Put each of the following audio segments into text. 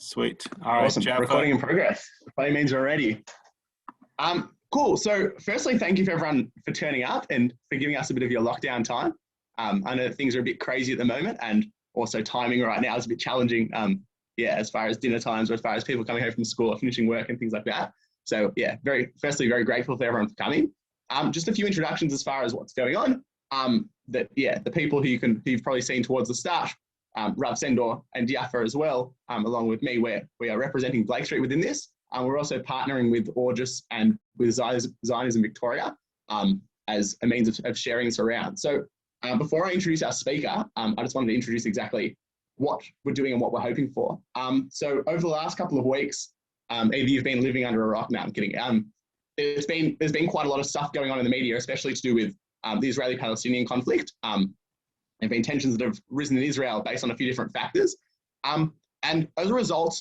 Sweet. All right, Awesome. Jaffa. Recording in progress. By any means, we're ready. Cool. So firstly, thank you for everyone for turning up and for giving us a bit of your lockdown time. I know things are a bit crazy at the moment, and also timing right now is a bit challenging. As far as dinner times or as far as people coming home from school or finishing work and things like that. So yeah, firstly, very grateful for everyone for coming. Just a few introductions as far as what's going on. The people who you've probably seen towards the start, Rav Sendor and Jaffa as well, along with me, we are representing Blake Street within this. We're also partnering with August and with Zionism Victoria as a means of sharing this around. So before I introduce our speaker, I just wanted to introduce exactly what we're doing and what we're hoping for. So over the last couple of weeks, either you've been living under a rock. No, I'm kidding. There's been quite a lot of stuff going on in the media, especially to do with the Israeli-Palestinian conflict. There have been tensions that have risen in Israel based on a few different factors. And as a result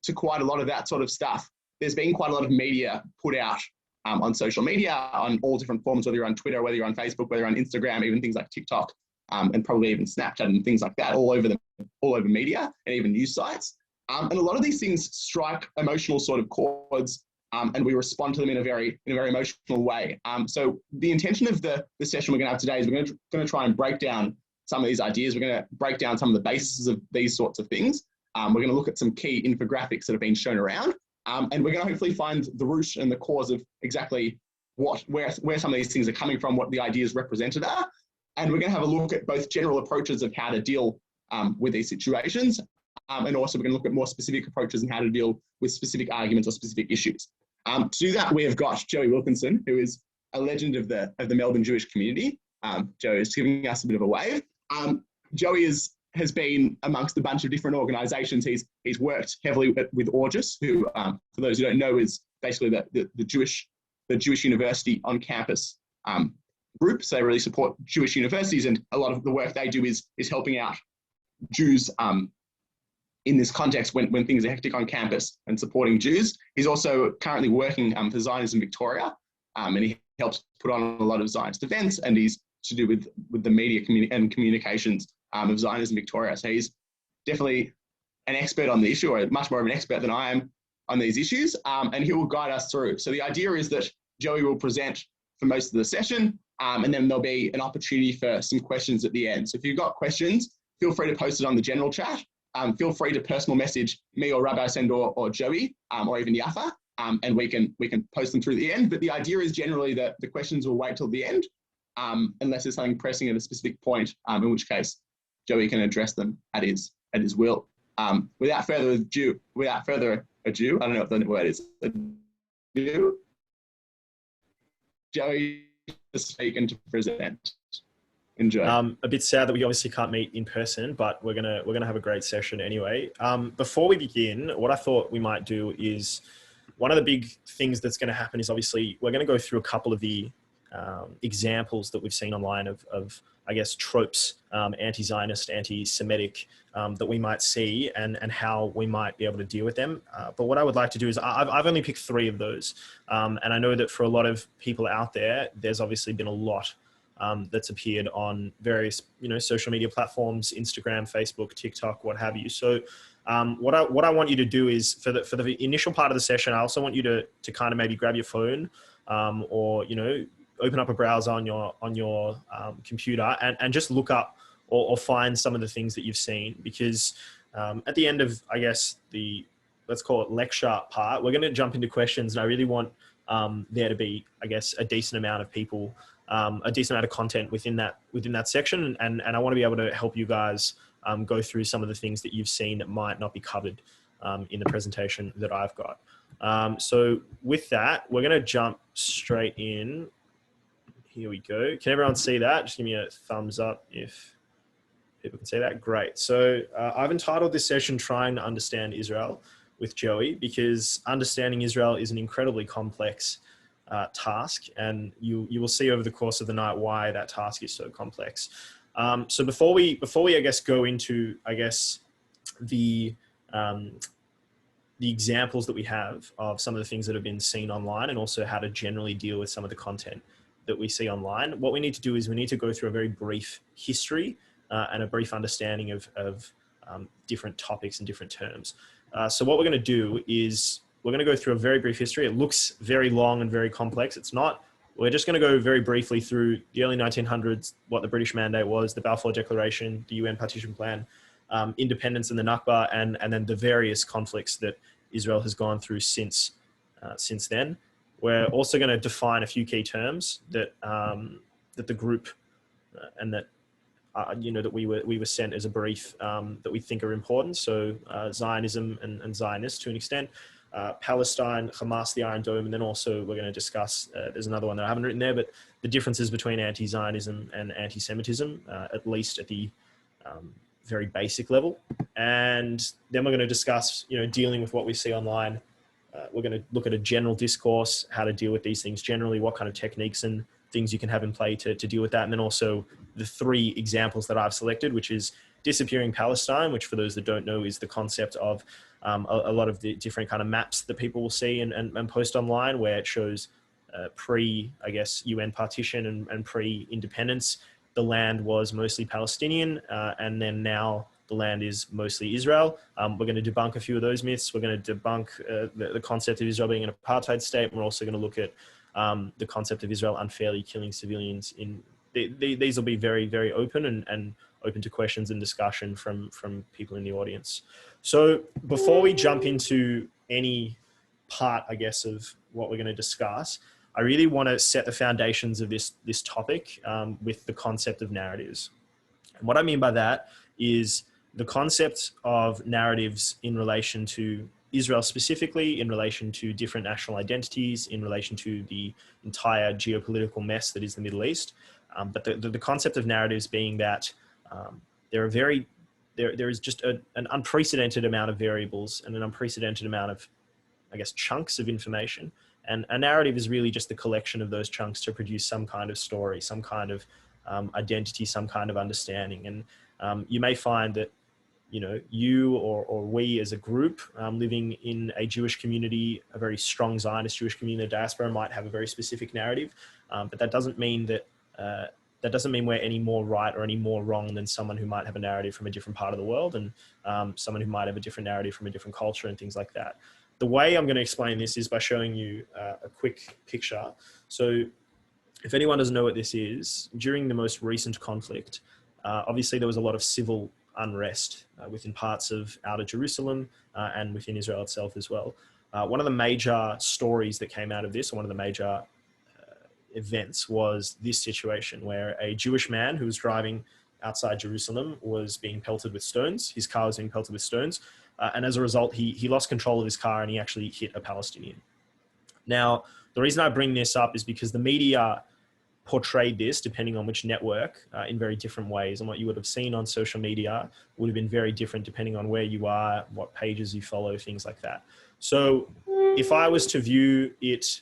to quite a lot of that sort of stuff, there's been quite a lot of media put out on social media, on all different forms, whether you're on Twitter, whether you're on Facebook, whether you're on Instagram, even things like TikTok, and probably even Snapchat and things like that, all over media and even news sites. And a lot of these things strike emotional sort of chords, and we respond to them in a very emotional way. So the intention of the session we're going to have today is we're going to try and break down some of these ideas. We're going to break down some of the bases of these sorts of things. We're going to look at some key infographics that have been shown around, and we're going to hopefully find the root and the cause of exactly where some of these things are coming from, what the ideas represented are. And we're going to have a look at both general approaches of how to deal with these situations, and also we're going to look at more specific approaches and how to deal with specific arguments or specific issues. To do that, we have got Joey Wilkinson, who is a legend of the Melbourne Jewish community. Joey is giving us a bit of a wave. Joey has been amongst a bunch of different organisations. He's worked heavily with August, who, for those who don't know, is basically the Jewish university on campus group. So they really support Jewish universities, and a lot of the work they do is helping out Jews in this context when things are hectic on campus and supporting Jews. He's also currently working for Zionism Victoria, and he helps put on a lot of Zionist events, and he's to do with the media and communications of Zionism Victoria. So he's definitely an expert on the issue, or much more of an expert than I am on these issues, and he will guide us through. So the idea is that Joey will present for most of the session, and then there'll be an opportunity for some questions at the end. So if you've got questions, feel free to post it on the general chat. Feel free to personal message me or Rabbi Sendor or Joey, or even Yafa, and we can post them through the end. But the idea is generally that the questions will wait till the end, unless there's something pressing at a specific point, in which case Joey can address them at his will. Without further ado, I don't know what the word is. Joey to speak and to present. Enjoy. A bit sad that we obviously can't meet in person, but we're gonna have a great session anyway. Before we begin, what I thought we might do is, one of the big things that's going to happen is obviously we're going to go through a couple of the examples that we've seen online of I guess tropes, anti-Zionist, anti-Semitic, that we might see and how we might be able to deal with them. But what I would like to do is I've only picked 3 of those, and I know that for a lot of people out there, there's obviously been a lot that's appeared on various, social media platforms, Instagram, Facebook, TikTok, what have you. So what I want you to do is for the initial part of the session, I also want you to kind of maybe grab your phone, or, open up a browser on your computer and just look up or find some of the things that you've seen, because at the end of, I guess, let's call it lecture part, we're going to jump into questions, and I really want there to be, I guess, a decent amount of people, a decent amount of content within that section. And I want to be able to help you guys go through some of the things that you've seen that might not be covered in the presentation that I've got. So with that, we're going to jump straight in. Here we go. Can everyone see that? Just give me a thumbs up if people can see that. Great. So I've entitled this session Trying to Understand Israel with Joey, because understanding Israel is an incredibly complex task, and you will see over the course of the night why that task is so complex. So before we I guess go into the examples that we have of some of the things that have been seen online, and also how to generally deal with some of the content that we see online, what we need to do is we need to go through a very brief history and a brief understanding of different topics and different terms. So what we're going to do is we're going to go through a very brief history. It looks very long and very complex. It's not. We're just going to go very briefly through the early 1900s, what the British Mandate was, the Balfour Declaration, the UN Partition Plan, independence and the Nakba, and then the various conflicts that Israel has gone through since then. We're also going to define a few key terms that that the group and that that we were sent as a brief that we think are important. So Zionism and Zionists to an extent, Palestine, Hamas, the Iron Dome, and then also we're going to discuss, there's another one that I haven't written there, but the differences between anti-Zionism and anti-Semitism, at least at the very basic level. And then we're going to discuss, dealing with what we see online. We're going to look at a general discourse, how to deal with these things generally, what kind of techniques and things you can have in play to deal with that. And then also the three examples that I've selected, which is disappearing Palestine, which for those that don't know is the concept of a lot of the different kind of maps that people will see and post online, where it shows UN partition and pre-independence, the land was mostly Palestinian, and then now the land is mostly Israel. We're going to debunk a few of those myths. We're going to debunk the concept of Israel being an apartheid state. We're also going to look at the concept of Israel unfairly killing civilians. These will be very, very open and open to questions and discussion from people in the audience. So before we jump into any part, I guess, of what we're going to discuss, I really want to set the foundations of this topic with the concept of narratives. And what I mean by that is the concept of narratives in relation to Israel specifically, in relation to different national identities, in relation to the entire geopolitical mess that is the Middle East. But the concept of narratives being that there is just an unprecedented amount of variables and an unprecedented amount of, I guess, chunks of information. And a narrative is really just the collection of those chunks to produce some kind of story, some kind of identity, some kind of understanding. And you may find that, you or we as a group living in a Jewish community, a very strong Zionist Jewish community, the diaspora, might have a very specific narrative. But that doesn't mean that we're any more right or any more wrong than someone who might have a narrative from a different part of the world, and someone who might have a different narrative from a different culture and things like that. The way I'm going to explain this is by showing you a quick picture. So if anyone doesn't know what this is, during the most recent conflict, obviously there was a lot of civil unrest within parts of outer Jerusalem and within Israel itself as well. One of the major stories that came out of this, or one of the major events, was this situation where a Jewish man who was driving outside Jerusalem was being pelted with stones. His car was being pelted with stones. And as a result, he lost control of his car and he actually hit a Palestinian. Now, the reason I bring this up is because the media portrayed this, depending on which network, in very different ways. And what you would have seen on social media would have been very different depending on where you are, what pages you follow, things like that. So if I was to view it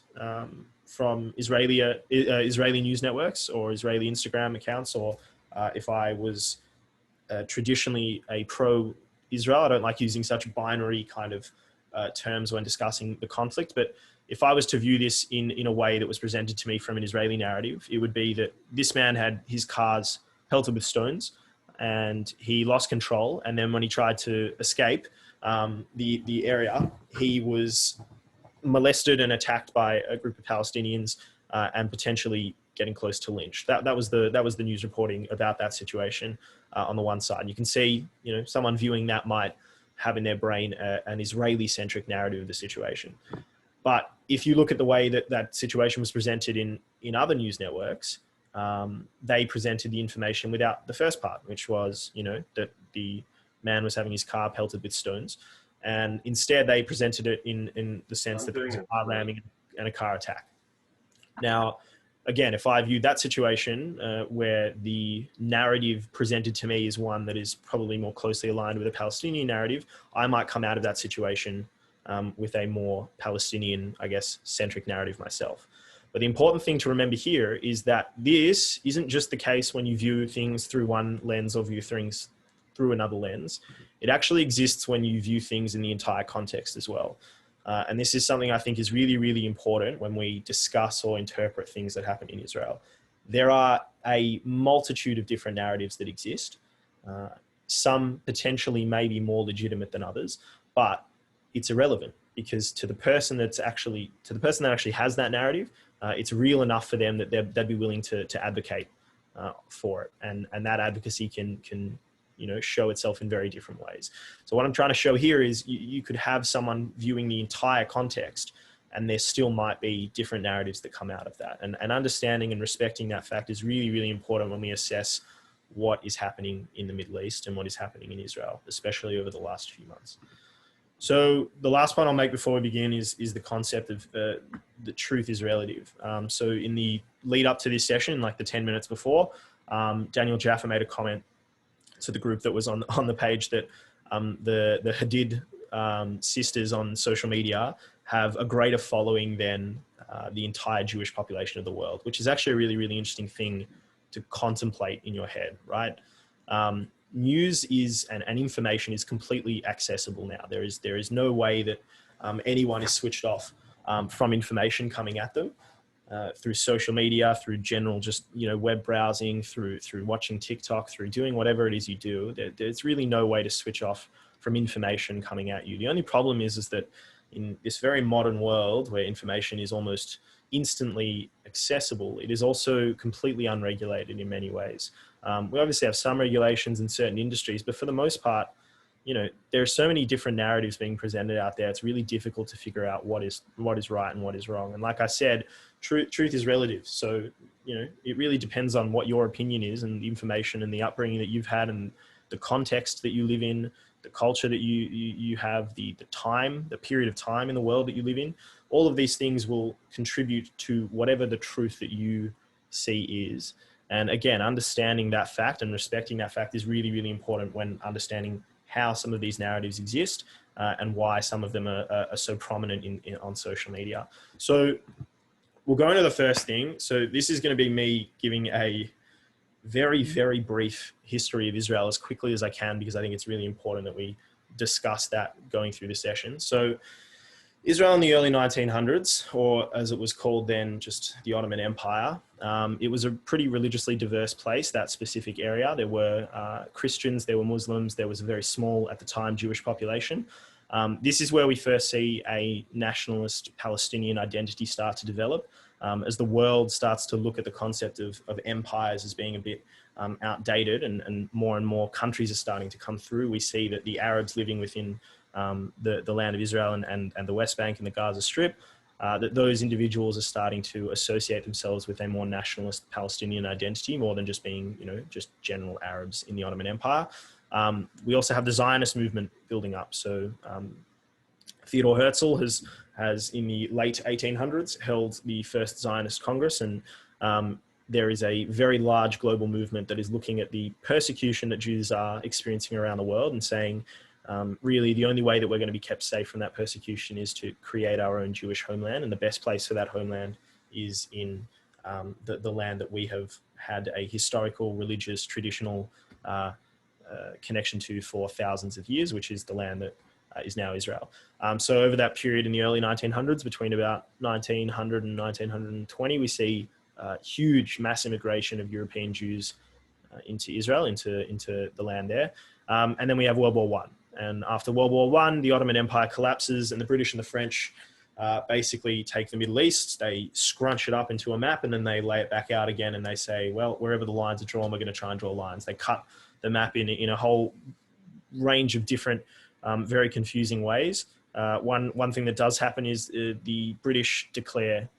from Israeli news networks or Israeli Instagram accounts, or if I was traditionally a pro-Israel, I don't like using such binary kind of terms when discussing the conflict, but if I was to view this in a way that was presented to me from an Israeli narrative, it would be that this man had his cars pelted with stones and he lost control. And then when he tried to escape the area, he was molested and attacked by a group of Palestinians and potentially getting close to lynch. That was the news reporting about that situation on the one side. And you can see, someone viewing that might have in their brain an Israeli-centric narrative of the situation. But if you look at the way that situation was presented in other news networks, they presented the information without the first part, which was, that the man was having his car pelted with stones. And instead they presented it in the sense that there was a car ramming and a car attack. Now, again, if I viewed that situation where the narrative presented to me is one that is probably more closely aligned with a Palestinian narrative, I might come out of that situation with a more Palestinian, I guess, centric narrative myself. But the important thing to remember here is that this isn't just the case when you view things through one lens or view things through another lens. It actually exists when you view things in the entire context as well. And this is something I think is really, really important when we discuss or interpret things that happen in Israel. There are a multitude of different narratives that exist. Some potentially may be more legitimate than others, but it's irrelevant, because to the person that actually has that narrative, it's real enough for them that they'd be willing to advocate for it, and that advocacy can show itself in very different ways. So what I'm trying to show here is you could have someone viewing the entire context, and there still might be different narratives that come out of that. And understanding and respecting that fact is really, really important when we assess what is happening in the Middle East and what is happening in Israel, especially over the last few months. So the last point I'll make before we begin is the concept of the truth is relative. So in the lead up to this session, like the 10 minutes before, Daniel Jaffa made a comment to the group that was on the page that the Hadid sisters on social media have a greater following than the entire Jewish population of the world, which is actually a really, really interesting thing to contemplate in your head, right? News is and information is completely accessible now. There is no way that anyone is switched off from information coming at them through social media, through general just web browsing, through watching TikTok, through doing whatever it is you do. There's really no way to switch off from information coming at you. The only problem is that in this very modern world where information is almost instantly accessible, it is also completely unregulated in many ways. We obviously have some regulations in certain industries, but for the most part, there are so many different narratives being presented out there. It's really difficult to figure out what is right and what is wrong. And like I said, truth is relative. So, it really depends on what your opinion is and the information and the upbringing that you've had and the context that you live in, the culture that you have, the period of time in the world that you live in. All of these things will contribute to whatever the truth that you see is. And again, understanding that fact and respecting that fact is really, really important when understanding how some of these narratives exist and why some of them are so prominent on social media. So we'll go into the first thing. So this is going to be me giving a very, very brief history of Israel as quickly as I can, because I think it's really important that we discuss that going through the session. So Israel in the early 1900s, or as it was called then, just the Ottoman Empire, it was a pretty religiously diverse place, that specific area. There were Christians, there were Muslims, there was a very small, at the time, Jewish population. This is where we first see a nationalist Palestinian identity start to develop. As the world starts to look at the concept of empires as being a bit outdated and more countries are starting to come through, we see that the Arabs living within the land of Israel and the West Bank and the Gaza Strip, that those individuals are starting to associate themselves with a more nationalist Palestinian identity more than just being, just general Arabs in the Ottoman Empire. We also have the Zionist movement building up. So Theodor Herzl has in the late 1800s held the first Zionist Congress, and there is a very large global movement that is looking at the persecution that Jews are experiencing around the world and saying, really the only way that we're going to be kept safe from that persecution is to create our own Jewish homeland, and the best place for that homeland is in the land that we have had a historical, religious, traditional connection to for thousands of years, which is the land that is now Israel. So over that period in the early 1900s, between about 1900 and 1920, we see huge mass immigration of European Jews into Israel, into the land there. And then we have World War One. And after World War One, the Ottoman Empire collapses, and the British and the French basically take the Middle East, they scrunch it up into a map, and then they lay it back out again, and they say, well, wherever the lines are drawn, we're going to try and draw lines. They cut the map in a whole range of different, very confusing ways. One thing that does happen is the British declare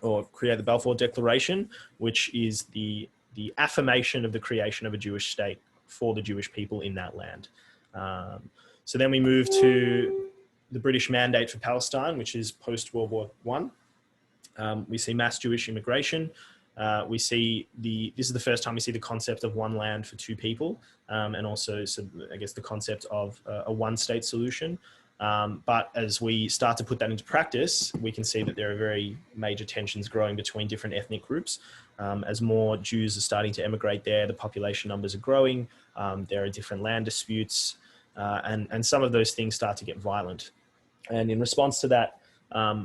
or create the Balfour Declaration, which is the affirmation of the creation of a Jewish state for the Jewish people in that land. So then we move to the British Mandate for Palestine, which is post-World War One. We see mass Jewish immigration. We see this is the first time we see the concept of one land for two people, and also, so I guess, the concept of a one-state solution. But as we start to put that into practice, we can see that there are very major tensions growing between different ethnic groups. As more Jews are starting to emigrate there, the population numbers are growing. There are different land disputes, and some of those things start to get violent. And in response to that,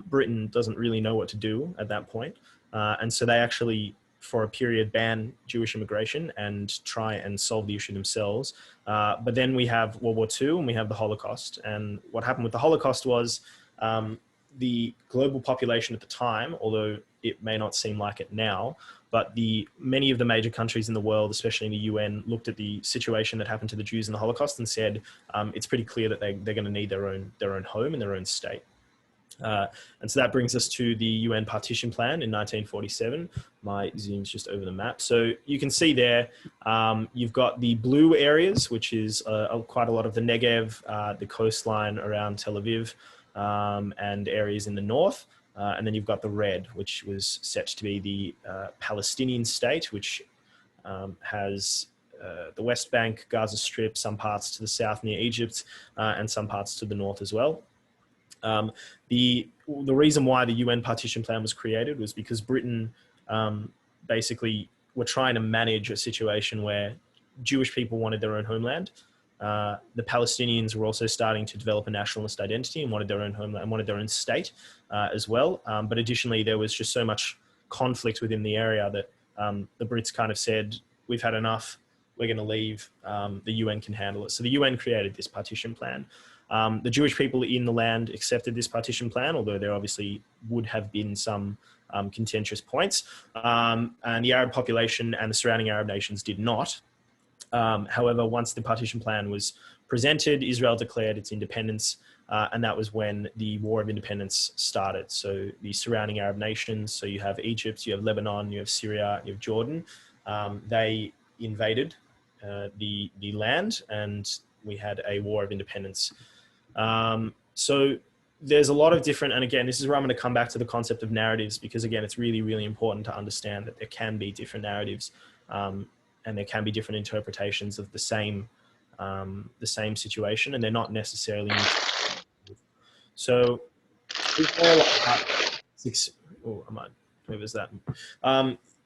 Britain doesn't really know what to do at that point. And so they actually for a period, ban Jewish immigration and try and solve the issue themselves. But then we have World War II and we have the Holocaust. And what happened with the Holocaust was the global population at the time, although it may not seem like it now, but many of the major countries in the world, especially in the UN, looked at the situation that happened to the Jews in the Holocaust and said, it's pretty clear that they're going to need their own home and their own state. And so that brings us to the UN Partition Plan in 1947. My zoom's just over the map. So you can see there, you've got the blue areas, which is quite a lot of the Negev, the coastline around Tel Aviv, and areas in the north. And then you've got the red, which was set to be the Palestinian state, which has the West Bank, Gaza Strip, some parts to the south near Egypt, and some parts to the north as well. The reason why the UN Partition Plan was created was because Britain basically were trying to manage a situation where Jewish people wanted their own homeland. The Palestinians were also starting to develop a nationalist identity and wanted their own homeland and wanted their own state as well. But additionally, there was just so much conflict within the area that the Brits kind of said, we've had enough, we're going to leave, the UN can handle it. So the UN created this partition plan. The Jewish people in the land accepted this partition plan, although there obviously would have been some contentious points. And the Arab population and the surrounding Arab nations did not. However, once the partition plan was presented, Israel declared its independence, and that was when the War of Independence started. So the surrounding Arab nations, so you have Egypt, you have Lebanon, you have Syria, you have Jordan, they invaded the land, and we had a War of Independence. So there's a lot of different, and again, this is where I'm going to come back to the concept of narratives, because again, it's really, really important to understand that there can be different narratives, and there can be different interpretations of the same situation, and they're not necessarily. So,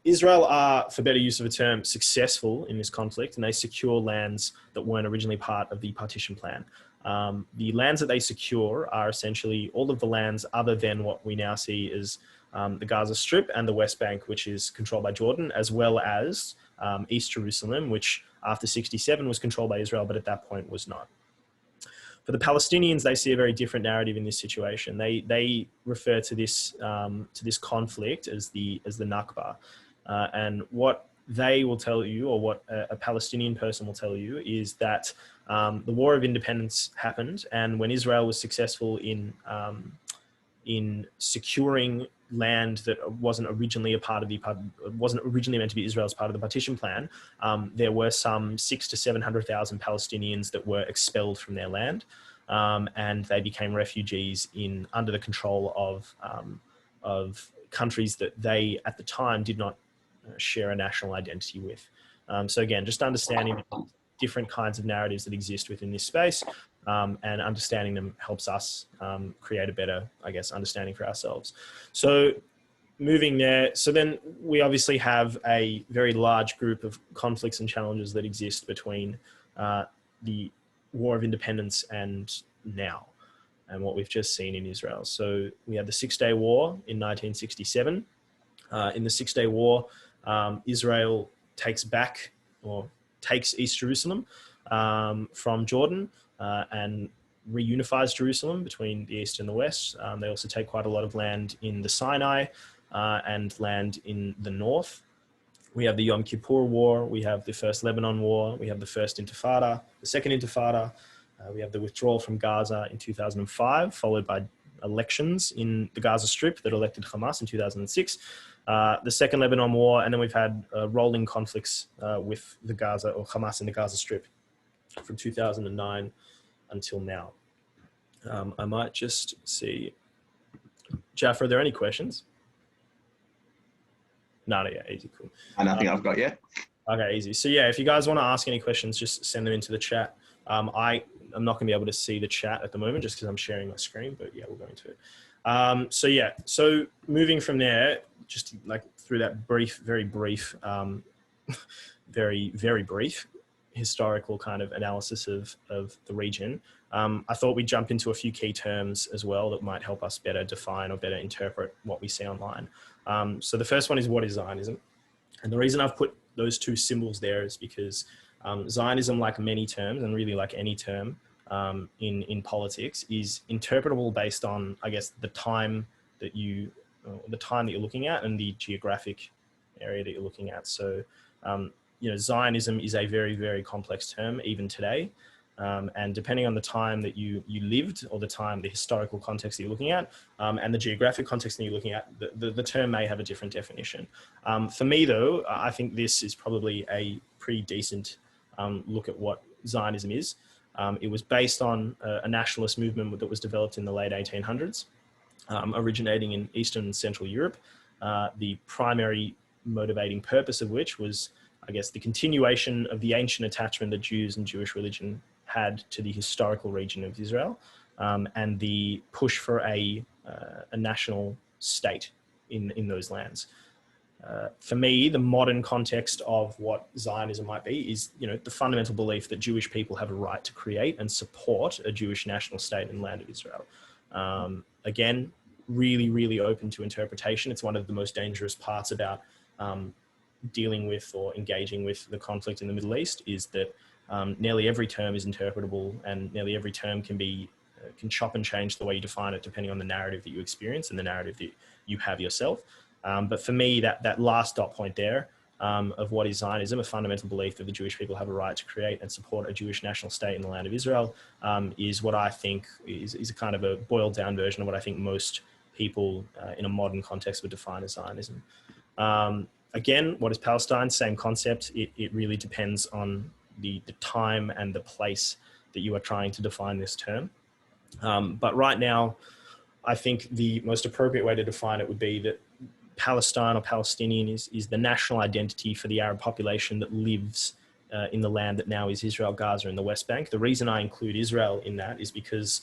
Israel are, for better use of a term, successful in this conflict, and they secure lands that weren't originally part of the partition plan. The lands that they secure are essentially all of the lands other than what we now see as the Gaza Strip and the West Bank, which is controlled by Jordan, as well as East Jerusalem, which after 1967 was controlled by Israel, but at that point was not. For the Palestinians, they see a very different narrative in this situation. They refer to this conflict as the Nakba, and what they will tell you, or what a Palestinian person will tell you, is that the War of Independence happened, and when Israel was successful in securing land that wasn't originally meant to be Israel's part of the partition plan, there were some 600,000 to 700,000 Palestinians that were expelled from their land, and they became refugees under the control of countries that they at the time did not share a national identity with. So again, just understanding different kinds of narratives that exist within this space, and understanding them helps us create a better, I guess, understanding for ourselves. So moving there, so then we obviously have a very large group of conflicts and challenges that exist between the War of Independence and now, and what we've just seen in Israel. So we had the Six-Day War in 1967. In the Six-Day War, Israel takes East Jerusalem from Jordan, and reunifies Jerusalem between the East and the West. They also take quite a lot of land in the Sinai and land in the North. We have the Yom Kippur War, we have the First Lebanon War, we have the First Intifada, the Second Intifada, we have the withdrawal from Gaza in 2005, followed by elections in the Gaza Strip that elected Hamas in 2006, the Second Lebanon War, and then we've had rolling conflicts with the Gaza, or Hamas in the Gaza Strip from 2009 until now. I might just see. Jaffa, are there any questions? No, yeah, easy, cool. Nothing I've got yet. Okay, easy. So yeah, if you guys want to ask any questions, just send them into the chat. I'm not going to be able to see the chat at the moment just because I'm sharing my screen, but yeah, we'll go into it. So yeah, so moving from there, just like through that very brief historical kind of analysis of the region, I thought we'd jump into a few key terms as well that might help us better define or better interpret what we see online. So the first one is, what is Zionism? And the reason I've put those two symbols there is because Zionism, like many terms, and really like any term in politics, is interpretable based on, I guess, the time that you're looking at and the geographic area that you're looking at. So, Zionism is a very, very complex term even today. And depending on the time that you lived, or the historical context that you're looking at, and the geographic context that you're looking at, the term may have a different definition. For me, though, I think this is probably a pretty decent look at what Zionism is. It was based on a nationalist movement that was developed in the late 1800s, originating in Eastern and Central Europe. The primary motivating purpose of which was, I guess, the continuation of the ancient attachment that Jews and Jewish religion had to the historical region of Israel, and the push for a national state in those lands. For me, the modern context of what Zionism might be is, the fundamental belief that Jewish people have a right to create and support a Jewish national state in the land of Israel. Again, really, really open to interpretation. It's one of the most dangerous parts about dealing with or engaging with the conflict in the Middle East, is that nearly every term is interpretable, and nearly every term can chop and change the way you define it depending on the narrative that you experience and the narrative that you have yourself. But for me, that last dot point there of what is Zionism, a fundamental belief that the Jewish people have a right to create and support a Jewish national state in the land of Israel, is what I think is a kind of a boiled down version of what I think most people in a modern context would define as Zionism. Again, what is Palestine? Same concept. It really depends on the time and the place that you are trying to define this term. But right now, I think the most appropriate way to define it would be that Palestine or Palestinian is the national identity for the Arab population that lives in the land that now is Israel, Gaza, and the West Bank. The reason I include Israel in that is because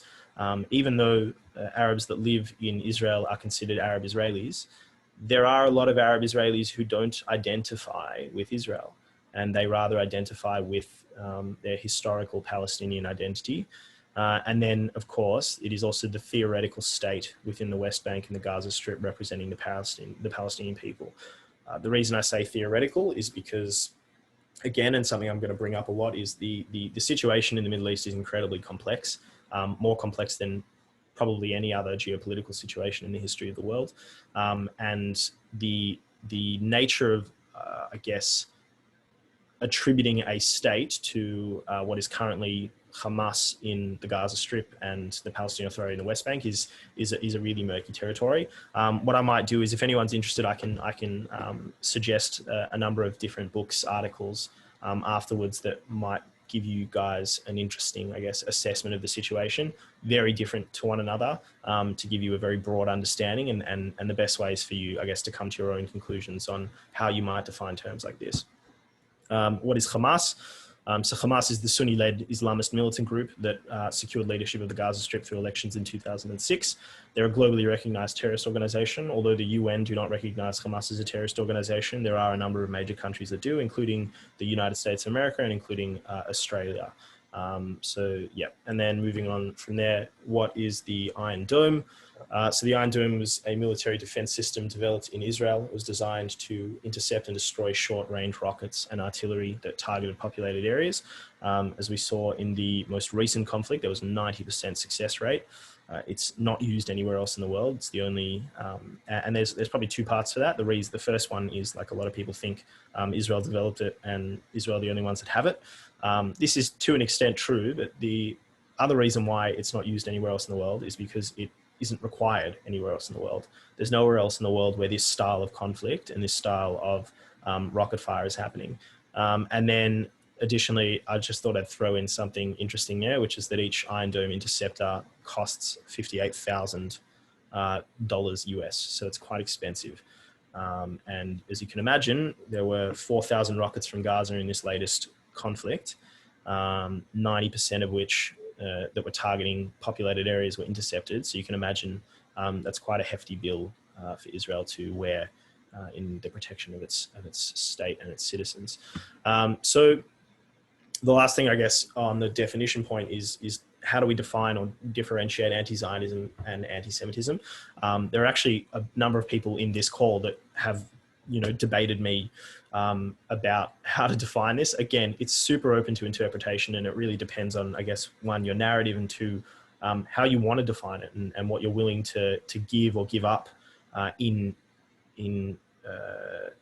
even though Arabs that live in Israel are considered Arab Israelis, there are a lot of Arab Israelis who don't identify with Israel, and they rather identify with their historical Palestinian identity. And then, of course, it is also the theoretical state within the West Bank and the Gaza Strip representing the Palestinian people. The reason I say theoretical is because, again, and something I'm going to bring up a lot, is the situation in the Middle East is incredibly complex, more complex than probably any other geopolitical situation in the history of the world. And the nature of, I guess, attributing a state to what is currently Hamas in the Gaza Strip and the Palestinian Authority in the West Bank is a really murky territory. What I might do is, if anyone's interested, I can suggest a number of different books, articles afterwards that might give you guys an interesting, I guess, assessment of the situation, very different to one another, to give you a very broad understanding and the best ways for you, I guess, to come to your own conclusions on how you might define terms like this. What is Hamas? So Hamas is the Sunni-led Islamist militant group that secured leadership of the Gaza Strip through elections in 2006. They're a globally recognized terrorist organization. Although the UN do not recognize Hamas as a terrorist organization, there are a number of major countries that do, including the United States of America and including Australia. So yeah, and then moving on from there, what is the Iron Dome? So the Iron Dome was a military defense system developed in Israel. It was designed to intercept and destroy short-range rockets and artillery that targeted populated areas. As we saw in the most recent conflict, there was a 90% success rate. It's not used anywhere else in the world. It's the only, and there's probably two parts to that. The first one is, like a lot of people think, Israel developed it and Israel are the only ones that have it. This is to an extent true, but the other reason why it's not used anywhere else in the world is because it isn't required anywhere else in the world. There's nowhere else in the world where this style of conflict and this style of rocket fire is happening. And then additionally, I just thought I'd throw in something interesting there, which is that each Iron Dome interceptor costs $58,000 US. So it's quite expensive. And as you can imagine, there were 4,000 rockets from Gaza in this latest conflict, 90% of which that were targeting populated areas were intercepted. So you can imagine that's quite a hefty bill for Israel to wear in the protection of its state and its citizens. So the last thing, I guess, on the definition point is how do we define or differentiate anti-Zionism and anti-Semitism? There are actually a number of people in this call that have debated me about how to define this. Again, it's super open to interpretation, and it really depends on, I guess, one, your narrative, and two, how you want to define it, and what you're willing to give or give up in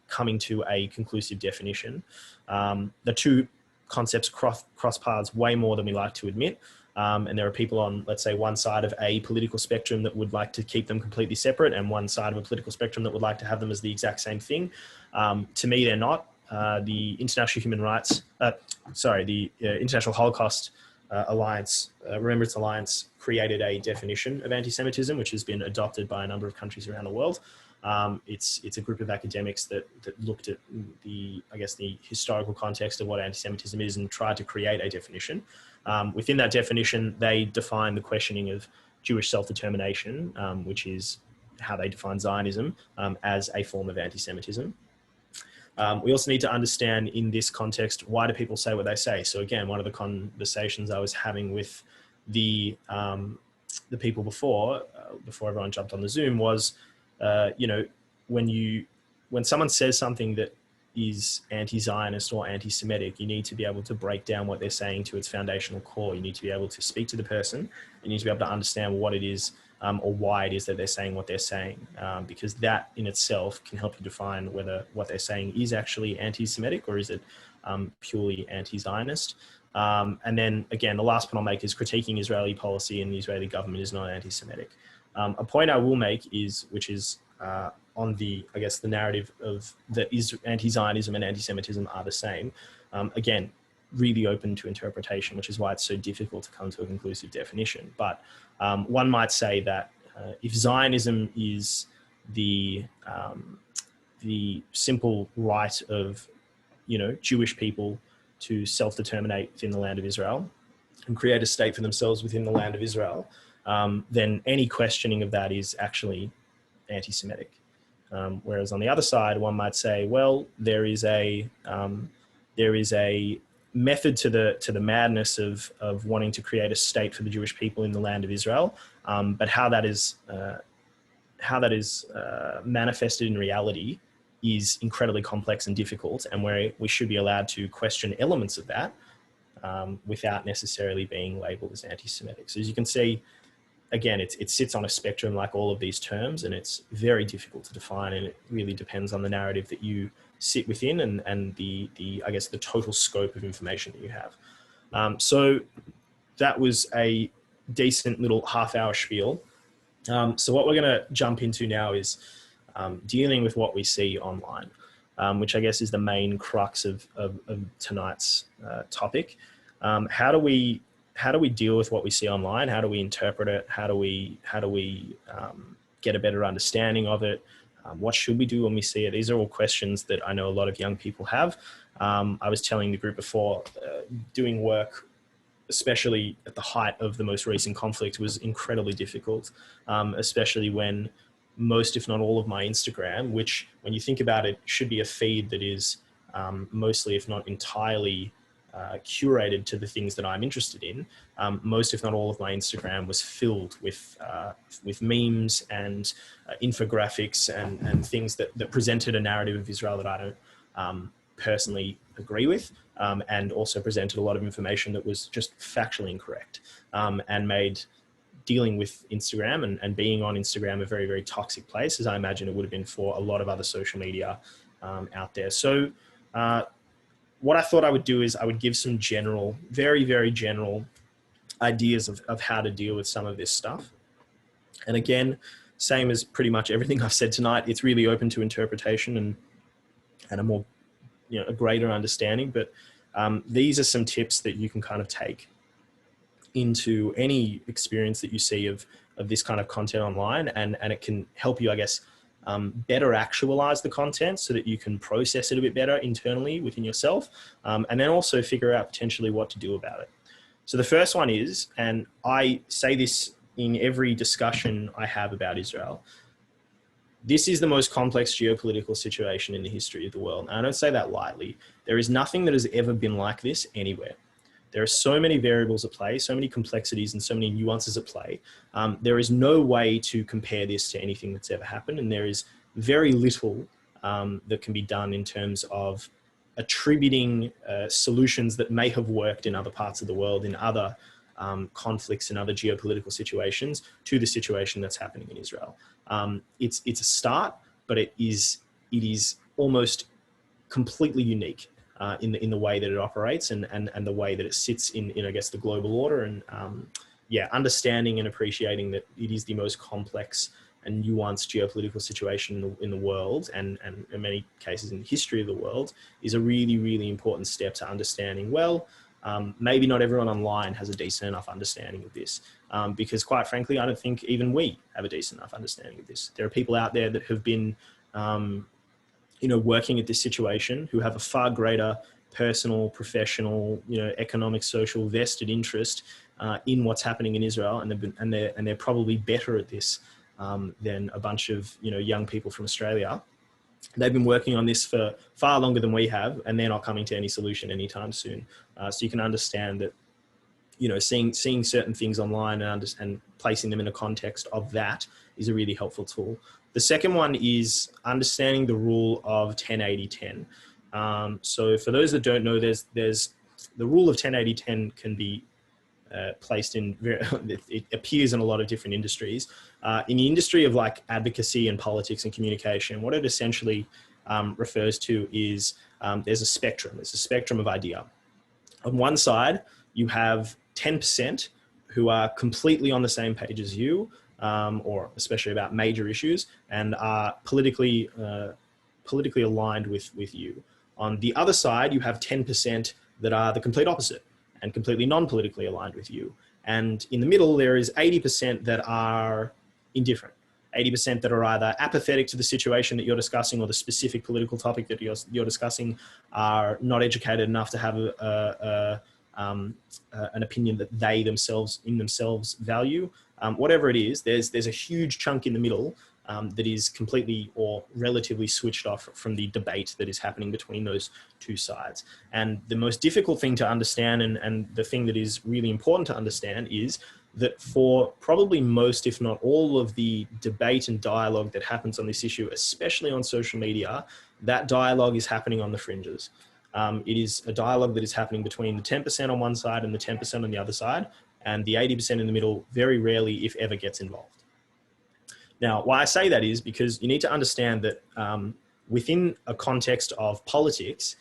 coming to a conclusive definition. The two concepts cross paths way more than we like to admit. And there are people on, let's say, one side of a political spectrum that would like to keep them completely separate, and one side of a political spectrum that would like to have them as the exact same thing. To me, they're not. The International International Holocaust Alliance, Remembrance Alliance, created a definition of anti-Semitism, which has been adopted by a number of countries around the world. It's a group of academics that looked at the historical context of what anti-Semitism is and tried to create a definition. Within that definition, they define the questioning of Jewish self-determination, which is how they define Zionism, as a form of anti-Semitism. We also need to understand in this context, why do people say what they say? So again, one of the conversations I was having with the people before everyone jumped on the Zoom was, when someone says something that is anti-Zionist or anti-Semitic, you need to be able to break down what they're saying to its foundational core. You need to be able to speak to the person. You need to be able to understand what it is or why it is that they're saying what they're saying, because that in itself can help you define whether what they're saying is actually anti-Semitic or is it purely anti-Zionist. And then again, the last point I'll make is critiquing Israeli policy and the Israeli government is not anti-Semitic. A point I will make which is on the narrative of that is anti-Zionism and anti-Semitism are the same. Again, really open to interpretation, which is why it's so difficult to come to a conclusive definition. But one might say that if Zionism is the simple right of Jewish people to self-determinate within the land of Israel and create a state for themselves within the land of Israel, then any questioning of that is actually anti-Semitic. Whereas on the other side, one might say, well, there is a method to the madness of wanting to create a state for the Jewish people in the land of Israel, but how that is manifested in reality is incredibly complex and difficult, and where we should be allowed to question elements of that without necessarily being labeled as anti-Semitic. So as you can see, again, it sits on a spectrum like all of these terms, and it's very difficult to define, and it really depends on the narrative that you sit within and the total scope of information that you have. So that was a decent little half-hour spiel. So what we're going to jump into now is dealing with what we see online, which I guess is the main crux of tonight's topic. How do we deal with what we see online? How do we interpret it? How do we get a better understanding of it? What should we do when we see it? These are all questions that I know a lot of young people have. I was telling the group before, doing work, especially at the height of the most recent conflict, was incredibly difficult, especially when most, if not all of my Instagram, which when you think about it, should be a feed that is mostly, if not entirely, curated to the things that I'm interested in. Most, if not all of my Instagram was filled with memes and infographics and things that presented a narrative of Israel that I don't personally agree with, and also presented a lot of information that was just factually incorrect, and made dealing with Instagram and being on Instagram a very, very toxic place, as I imagine it would have been for a lot of other social media out there. So what I thought I would do is I would give some general, very, very general ideas of how to deal with some of this stuff. And again, same as pretty much everything I've said tonight, it's really open to interpretation and a more, a greater understanding. But these are some tips that you can kind of take into any experience that you see of this kind of content online, and it can help you, I guess, better actualize the content so that you can process it a bit better internally within yourself, and then also figure out potentially what to do about it. So the first one is, and I say this in every discussion I have about Israel, this is the most complex geopolitical situation in the history of the world. And I don't say that lightly. There is nothing that has ever been like this anywhere. There are so many variables at play, so many complexities and so many nuances at play. There is no way to compare this to anything that's ever happened. And there is very little that can be done in terms of attributing solutions that may have worked in other parts of the world, in other conflicts and other geopolitical situations, to the situation that's happening in Israel. It's a start, but it is almost completely unique in the way that it operates and the way that it sits in I guess the global order, and understanding and appreciating that it is the most complex and nuanced geopolitical situation in the world, and in many cases in the history of the world, is a really, really important step to understanding, well, maybe not everyone online has a decent enough understanding of this, because quite frankly, I don't think even we have a decent enough understanding of this. There are people out there that have been, working at this situation, who have a far greater personal, professional, economic, social, vested interest in what's happening in Israel, and they're probably better at this than a bunch of young people from Australia. They've been working on this for far longer than we have, and they're not coming to any solution anytime soon. So you can understand that, seeing certain things online and placing them in a context of that is a really helpful tool. The second one is understanding the rule of 10-80-10. So for those that don't know, there's the rule of 10-80-10 can be placed in, it appears in a lot of different industries. In the industry of like advocacy and politics and communication, what it essentially refers to is there's a spectrum. There's a spectrum of idea. On one side, you have 10% who are completely on the same page as you, or especially about major issues, and are politically aligned with you. On the other side, you have 10% that are the complete opposite and completely non-politically aligned with you. And in the middle, there is 80% that are indifferent. 80% that are either apathetic to the situation that you're discussing or the specific political topic that you're discussing, are not educated enough to have an opinion that they themselves value. Whatever it is, there's a huge chunk in the middle that is completely or relatively switched off from the debate that is happening between those two sides. And the most difficult thing to understand, and the thing that is really important to understand, is that for probably most, if not all, of the debate and dialogue that happens on this issue, especially on social media, that dialogue is happening on the fringes. It is a dialogue that is happening between the 10% on one side and the 10% on the other side, and the 80% in the middle very rarely, if ever, gets involved. Now, why I say that is because you need to understand that within a context of politics,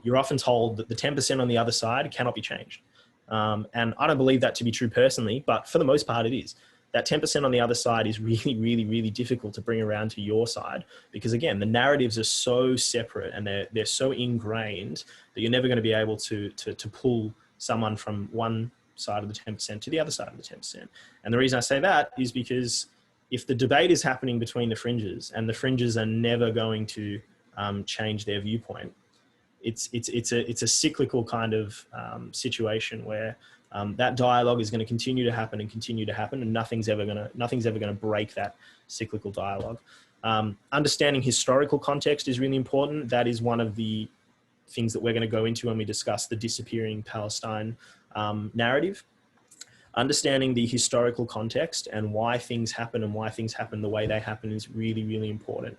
you're often told that the 10% on the other side cannot be changed. And I don't believe that to be true personally, but for the most part it is. That 10% on the other side is really, really, really difficult to bring around to your side, because again, the narratives are so separate and they're so ingrained that you're never going to be able to pull someone from one side of the 10% to the other side of the 10%. And the reason I say that is because if the debate is happening between the fringes, and the fringes are never going to change their viewpoint, it's a cyclical kind of situation where that dialogue is going to continue to happen, and nothing's ever going to break that cyclical dialogue. Understanding historical context is really important. That is one of the things that we're going to go into when we discuss the disappearing Palestine narrative. Understanding the historical context and why things happen the way they happen is really, really important.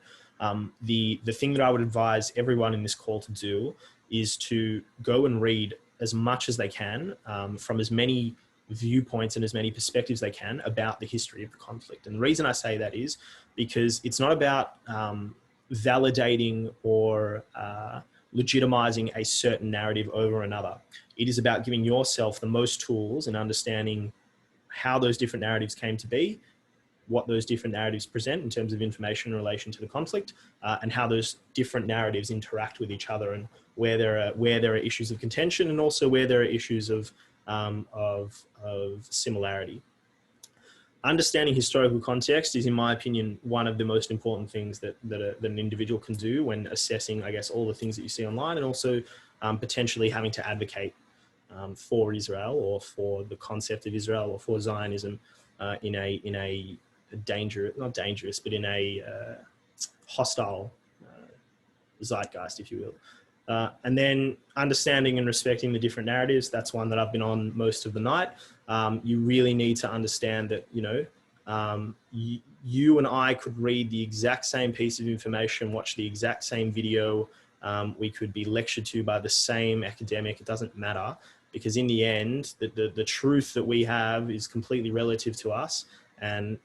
The thing that I would advise everyone in this call to do is to go and read as much as they can from as many viewpoints and as many perspectives they can about the history of the conflict. And the reason I say that is because it's not about validating or legitimizing a certain narrative over another. It is about giving yourself the most tools and understanding how those different narratives came to be, what those different narratives present in terms of information in relation to the conflict, and how those different narratives interact with each other, and where there are issues of contention, and also where there are issues of similarity. Understanding historical context is, in my opinion, one of the most important things that an individual can do when assessing, I guess, all the things that you see online, and also potentially having to advocate for Israel, or for the concept of Israel, or for Zionism in a hostile zeitgeist, if you will. And then understanding and respecting the different narratives. That's one that I've been on most of the night. You really need to understand that, you and I could read the exact same piece of information, watch the exact same video. We could be lectured to by the same academic. It doesn't matter, because in the end, the truth that we have is completely relative to us. And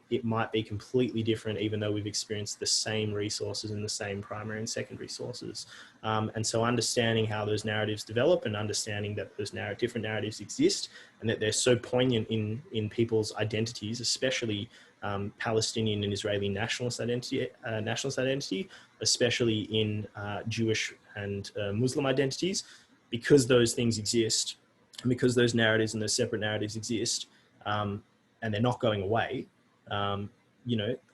it might be completely different, even though we've experienced the same resources and the same primary and secondary sources. And so understanding how those narratives develop, and understanding that those different narratives exist, and that they're so poignant in people's identities, especially Palestinian and Israeli nationalist identity, especially in Jewish and Muslim identities, because those things exist, and because those narratives and those separate narratives exist, and they're not going away,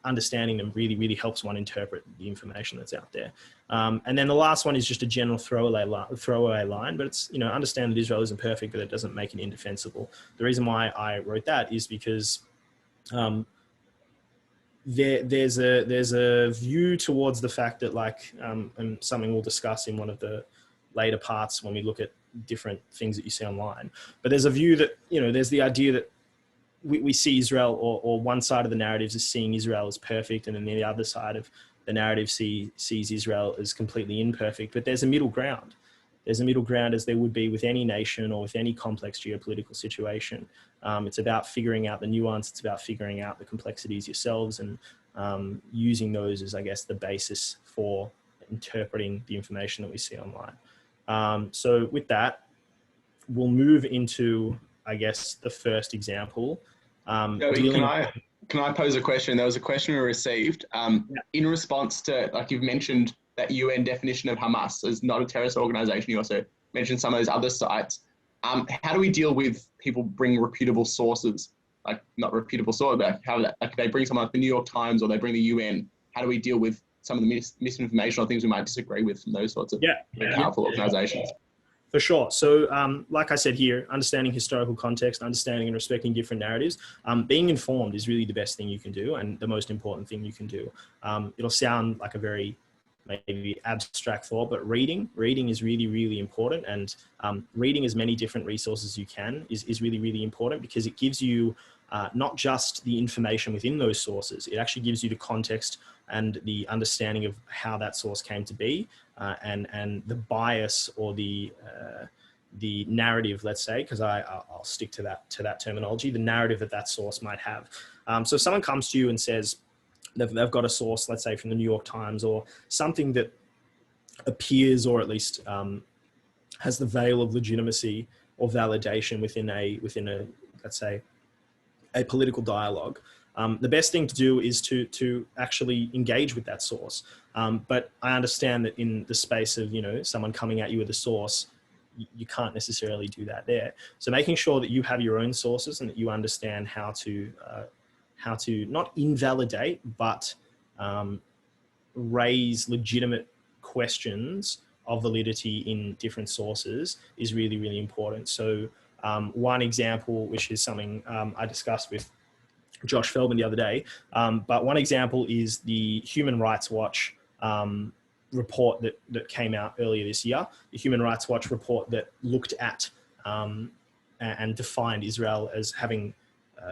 understanding them really, really helps one interpret the information that's out there. And then the last one is just a general throwaway line, but it's, understand that Israel isn't perfect, but it doesn't make it indefensible. The reason why I wrote that is because there's a view towards the fact that, and something we'll discuss in one of the later parts when we look at different things that you see online, but there's a view that, there's the idea that we see Israel, or one side of the narratives is seeing Israel as perfect, and then the other side of the narrative sees Israel as completely imperfect. But there's a middle ground. There's a middle ground, as there would be with any nation or with any complex geopolitical situation. It's about figuring out the nuance. It's about figuring out the complexities yourselves, and using those as, I guess, the basis for interpreting the information that we see online. So with that, we'll move into, I guess, the first example. Can I pose a question? There was a question we received in response to, you've mentioned that UN definition of Hamas as not a terrorist organization. You also mentioned some of those other sites. How do we deal with people bring reputable sources, not reputable sources, but how they bring someone like the New York Times, or they bring the UN? How do we deal with some of the misinformation or things we might disagree with from those sorts of powerful organizations? For sure. So like I said here, understanding historical context, understanding and respecting different narratives, being informed is really the best thing you can do, and the most important thing you can do. It'll sound like a very maybe abstract thought, but reading is really, really important. And reading as many different resources as you can is really, really important, because it gives you not just the information within those sources, it actually gives you the context and the understanding of how that source came to be, and the bias or the narrative, let's say, because I'll stick to that terminology, the narrative that source might have. So if someone comes to you and says they've got a source, let's say from the New York Times, or something that appears, or at least has the veil of legitimacy or validation within a let's say a political dialogue, the best thing to do is to actually engage with that source. But I understand that in the space of, someone coming at you with a source, you can't necessarily do that there. So making sure that you have your own sources, and that you understand how to not invalidate, but raise legitimate questions of validity in different sources is really, really important. So one example, which is something I discussed with Josh Feldman the other day, but one example is the Human Rights Watch report that came out earlier this year. The Human Rights Watch report that looked at and defined Israel as having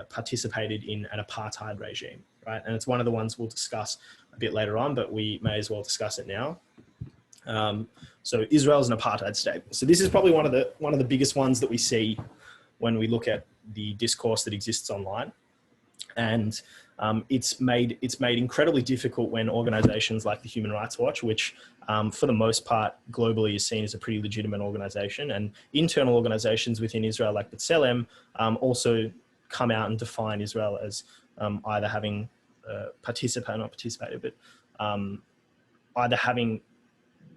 participated in an apartheid regime, right? And it's one of the ones we'll discuss a bit later on, but we may as well discuss it now. So Israel is an apartheid state. So this is probably one of the biggest ones that we see when we look at the discourse that exists online. And it's made incredibly difficult when organizations like the Human Rights Watch, which for the most part globally is seen as a pretty legitimate organization, and internal organizations within Israel like B'Tselem also come out and define Israel as either having either having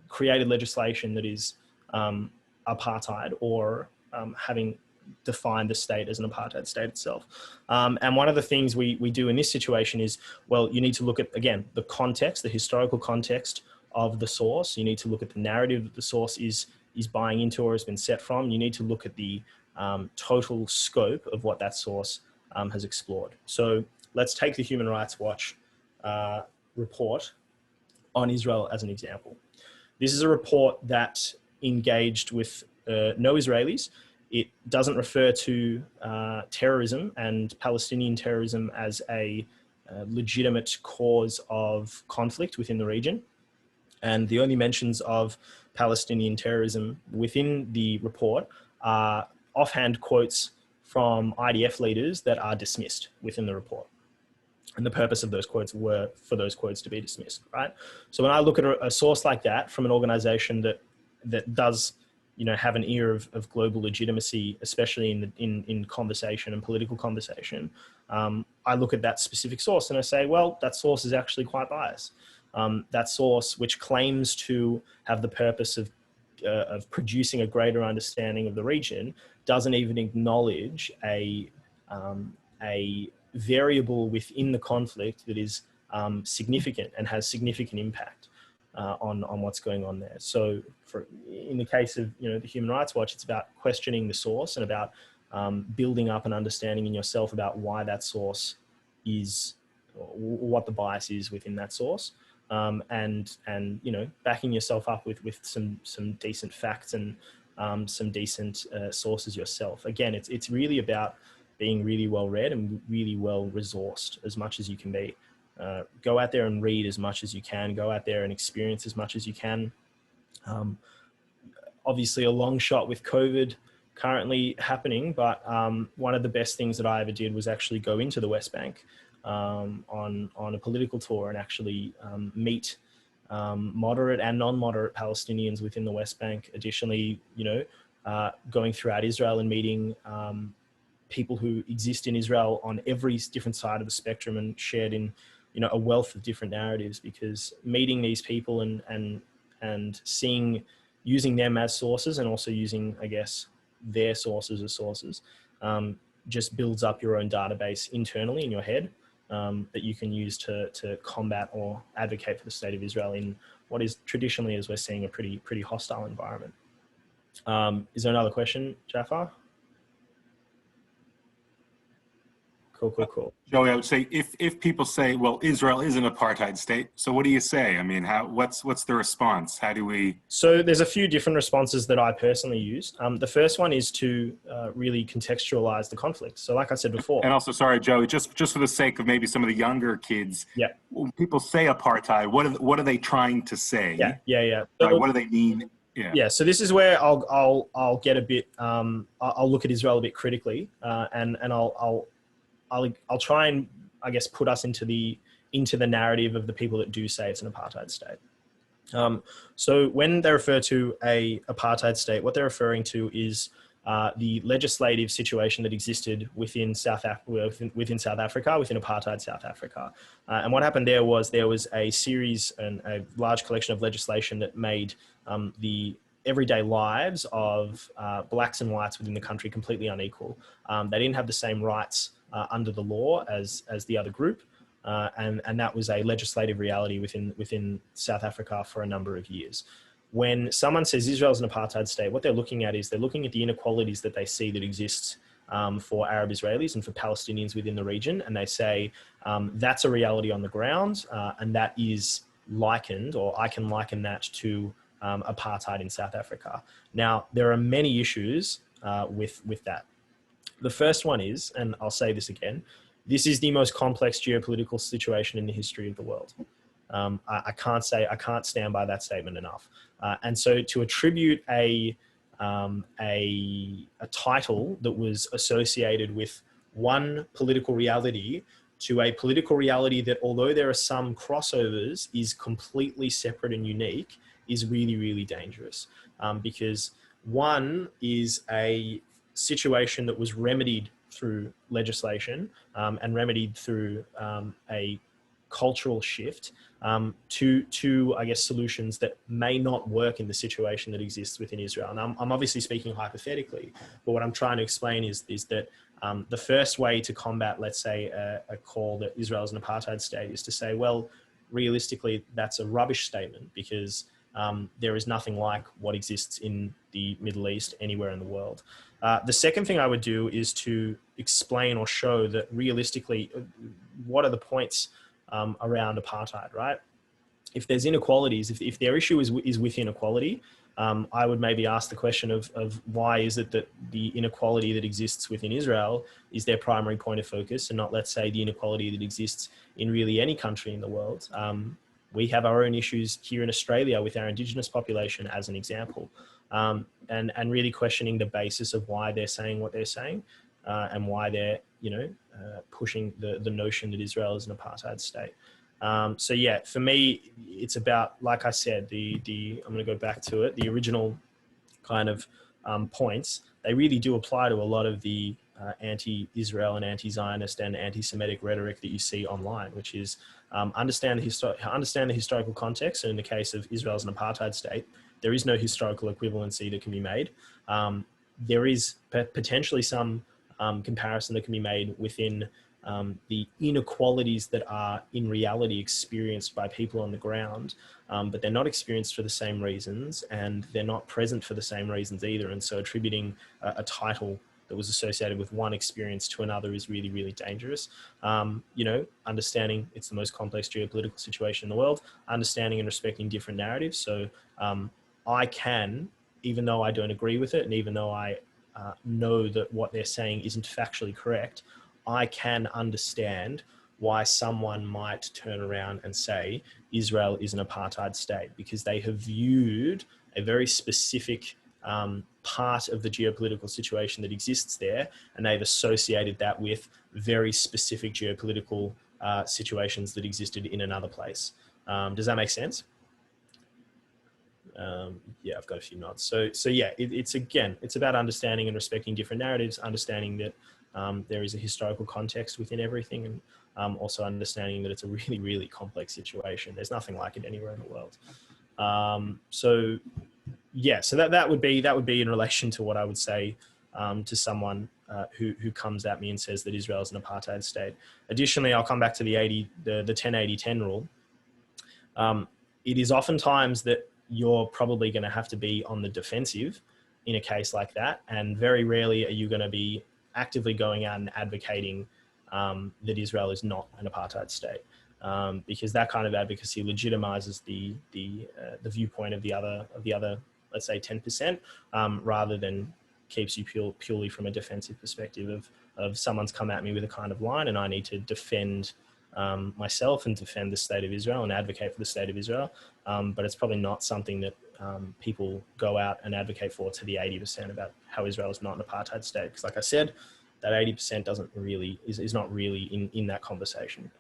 created legislation that is apartheid, or having defined the state as an apartheid state itself. And one of the things we do in this situation is, well, you need to look at, again, the context, the historical context of the source. You need to look at the narrative that the source is buying into or has been set from. You need to look at the total scope of what that source has explored. So let's take the Human Rights Watch report on Israel as an example. This is a report that engaged with no Israelis, It doesn't refer to terrorism and Palestinian terrorism as a legitimate cause of conflict within the region. And the only mentions of Palestinian terrorism within the report are offhand quotes from IDF leaders that are dismissed within the report. And the purpose of those quotes were for those quotes to be dismissed, right? So when I look at a source like that from an organization that does, have an ear of global legitimacy, especially in conversation and political conversation, I look at that specific source and I say, well, that source is actually quite biased. That source, which claims to have the purpose of producing a greater understanding of the region, doesn't even acknowledge a variable within the conflict that is significant and has significant impact on what's going on there. So in the case of the Human Rights Watch, it's about questioning the source and about building up an understanding in yourself about why that source is, or what the bias is within that source. And backing yourself up with some decent facts and some decent sources yourself. Again, it's really about being really well read and really well resourced as much as you can be. Go out there and read as much as you can. Go out there and experience as much as you can. Obviously, a long shot with COVID currently happening, but one of the best things that I ever did was actually go into the West Bank on a political tour and actually meet moderate and non-moderate Palestinians within the West Bank. Additionally, going throughout Israel and meeting people who exist in Israel on every different side of the spectrum and shared in a wealth of different narratives, because meeting these people and using them as sources and also using, I guess, their sources as sources, just builds up your own database internally in your head that you can use to combat or advocate for the state of Israel in what is traditionally, as we're seeing, a pretty hostile environment. Is there another question, Jafar? Cool. Joey, I would say if people say, well, Israel is an apartheid state, so what do you say? I mean, what's the response? How do we? So there's a few different responses that I personally use. The first one is to really contextualize the conflict. So like I said before. And also, sorry, Joey, just for the sake of maybe some of the younger kids, when people say apartheid, what are they trying to say? Yeah. Right, what do they mean? Yeah. So this is where I'll get a bit. I'll look at Israel a bit critically, and I'll try and, I guess, put us into the narrative of the people that do say it's an apartheid state. So when they refer to a apartheid state, what they're referring to is the legislative situation that existed within South Africa, within apartheid South Africa. And what happened there was a series and a large collection of legislation that made the everyday lives of blacks and whites within the country completely unequal. They didn't have the same rights under the law as the other group. And that was a legislative reality within South Africa for a number of years. When someone says Israel is an apartheid state, what they're looking at is they're looking at the inequalities that they see that exist for Arab Israelis and for Palestinians within the region. And they say that's a reality on the ground, and that is likened, or I can liken that to apartheid in South Africa. Now, there are many issues with that. The first one is, and I'll say this again, this is the most complex geopolitical situation in the history of the world. I can't stand by that statement enough. And so to attribute a title that was associated with one political reality to a political reality that, although there are some crossovers, is completely separate and unique, is really, really dangerous. Because one is a situation that was remedied through legislation and remedied through a cultural shift to I guess, solutions that may not work in the situation that exists within Israel. And I'm obviously speaking hypothetically, but what I'm trying to explain is that the first way to combat, let's say, a call that Israel is an apartheid state is to say, well, realistically, that's a rubbish statement, because there is nothing like what exists in the Middle East anywhere in the world. The second thing I would do is to explain or show that realistically, what are the points around apartheid, right? If there's inequalities, if their issue is with inequality, I would maybe ask the question of why is it that the inequality that exists within Israel is their primary point of focus, and not, let's say, the inequality that exists in really any country in the world. We have our own issues here in Australia with our Indigenous population, as an example, and really questioning the basis of why they're saying what they're saying, and why they're, pushing the notion that Israel is an apartheid state. So yeah, for me, it's about, like I said, I'm going to go back to it, the original kind of points, they really do apply to a lot of the anti-Israel and anti-Zionist and anti-Semitic rhetoric that you see online, which is understand the historical context. And in the case of Israel as an apartheid state, there is no historical equivalency that can be made. There is potentially some comparison that can be made within the inequalities that are in reality experienced by people on the ground, but they're not experienced for the same reasons, and they're not present for the same reasons either. And so attributing a title that was associated with one experience to another is really, really dangerous. Understanding it's the most complex geopolitical situation in the world, understanding and respecting different narratives. So I can, even though I don't agree with it, and even though I know that what they're saying isn't factually correct, I can understand why someone might turn around and say Israel is an apartheid state, because they have viewed a very specific part of the geopolitical situation that exists there, and they've associated that with very specific geopolitical situations that existed in another place. Does that make sense? Yeah, I've got a few nods. So yeah, it's about understanding and respecting different narratives, understanding that there is a historical context within everything, and also understanding that it's a really, really complex situation. There's nothing like it anywhere in the world. So yeah, so that would be in relation to what I would say to someone who comes at me and says that Israel is an apartheid state. Additionally, I'll come back to the 10-80-10 rule. It is oftentimes that you're probably going to have to be on the defensive in a case like that, and very rarely are you going to be actively going out and advocating that Israel is not an apartheid state, because that kind of advocacy legitimizes the viewpoint of the other, let's say 10%, rather than keeps you purely from a defensive perspective of someone's come at me with a kind of line, and I need to defend myself and defend the state of Israel and advocate for the state of Israel. But it's probably not something that people go out and advocate for to the 80% about how Israel is not an apartheid state. Because like I said, that 80% is not really in that conversation.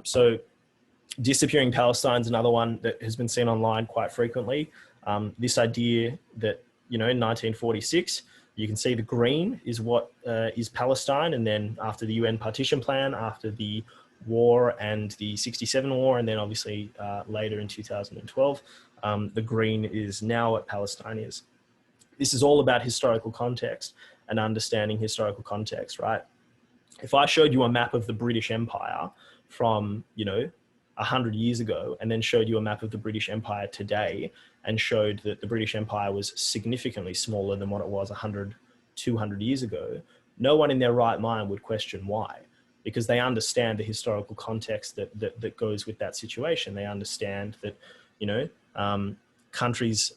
So disappearing Palestine is another one that has been seen online quite frequently. This idea that, in 1946, you can see the green is what is Palestine. And then after the UN Partition Plan, after the war and the 67 war, and then obviously later in 2012, the green is now what Palestine is. This is all about historical context and understanding historical context, right? If I showed you a map of the British Empire from, 100 years ago, and then showed you a map of the British Empire today, and showed that the British Empire was significantly smaller than what it was 100, 200 years ago, no one in their right mind would question why, because they understand the historical context that goes with that situation. They understand that, countries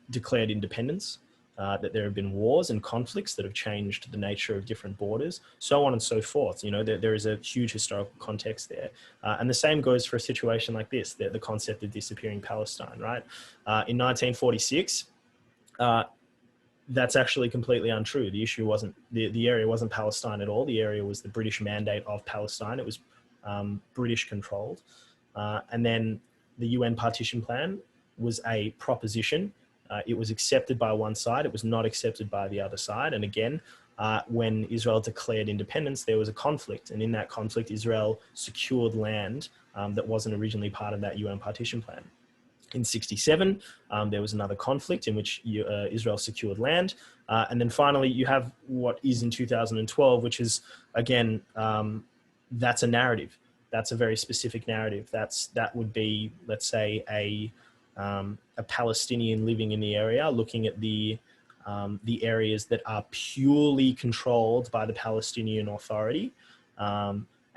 declared independence, that there have been wars and conflicts that have changed the nature of different borders, so on and so forth. There is a huge historical context there. And the same goes for a situation like this, the concept of disappearing Palestine, right? In 1946, that's actually completely untrue. The issue wasn't, the area wasn't Palestine at all. The area was the British mandate of Palestine. It was British controlled. And then the UN Partition Plan was a proposition. It was accepted by one side. It was not accepted by the other side. And again, when Israel declared independence, there was a conflict. And in that conflict, Israel secured land that wasn't originally part of that UN Partition Plan. In 67, there was another conflict in which Israel secured land. And then finally, you have what is in 2012, which is, again, that's a narrative. That's a very specific narrative. That would be, let's say, a Palestinian living in the area, looking at the areas that are purely controlled by the Palestinian Authority,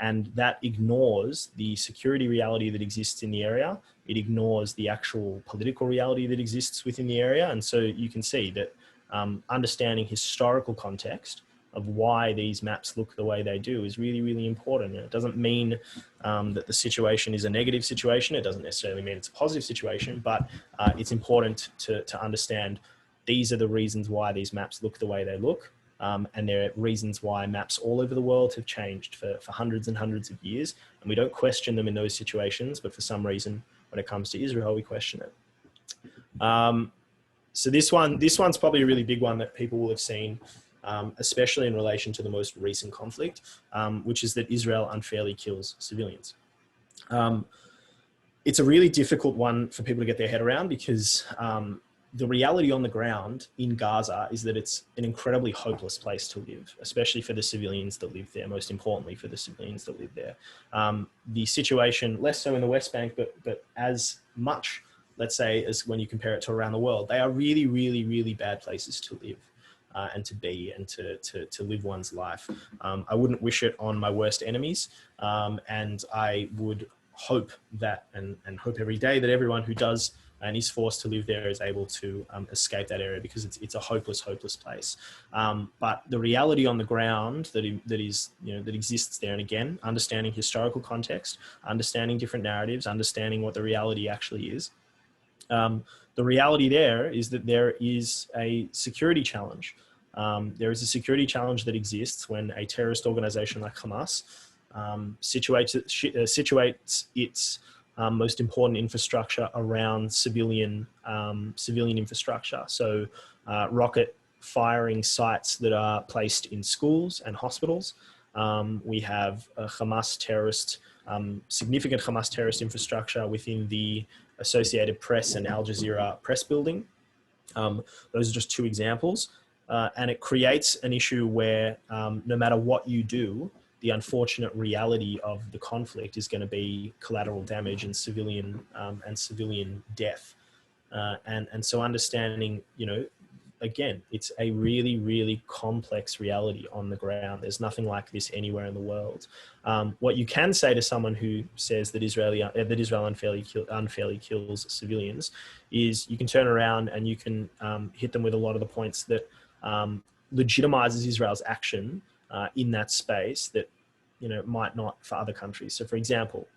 And that ignores the security reality that exists in the area. It ignores the actual political reality that exists within the area. And so you can see that understanding historical context of why these maps look the way they do is really, really important. And it doesn't mean that the situation is a negative situation. It doesn't necessarily mean it's a positive situation, but it's important to understand these are the reasons why these maps look the way they look. And there are reasons why maps all over the world have changed for hundreds and hundreds of years. And we don't question them in those situations, but for some reason, when it comes to Israel, we question it. So this one's probably a really big one that people will have seen, especially in relation to the most recent conflict, which is that Israel unfairly kills civilians. It's a really difficult one for people to get their head around because the reality on the ground in Gaza is that it's an incredibly hopeless place to live, especially for the civilians that live there, most importantly for the civilians that live there. The situation, less so in the West Bank, but as much, let's say, as when you compare it to around the world, they are really, really, really bad places to live and to be and to live one's life. I wouldn't wish it on my worst enemies, and I would hope that, and hope every day that everyone who does and is forced to live there is able to escape that area, because it's a hopeless, hopeless place. But the reality on the ground that exists there, and again, understanding historical context, understanding different narratives, understanding what the reality actually is. The reality there is that there is a security challenge. There is a security challenge that exists when a terrorist organization like Hamas situates its most important infrastructure around civilian infrastructure. So rocket firing sites that are placed in schools and hospitals. We have a significant Hamas terrorist infrastructure within the Associated Press and Al Jazeera press building. Those are just two examples. And it creates an issue where no matter what you do, the unfortunate reality of the conflict is going to be collateral damage and civilian death. And so understanding, again, it's a really, really complex reality on the ground. There's nothing like this anywhere in the world. What you can say to someone who says that Israel unfairly kills civilians is you can turn around and you can hit them with a lot of the points that legitimizes Israel's action in that space that might not for other countries. So, for example,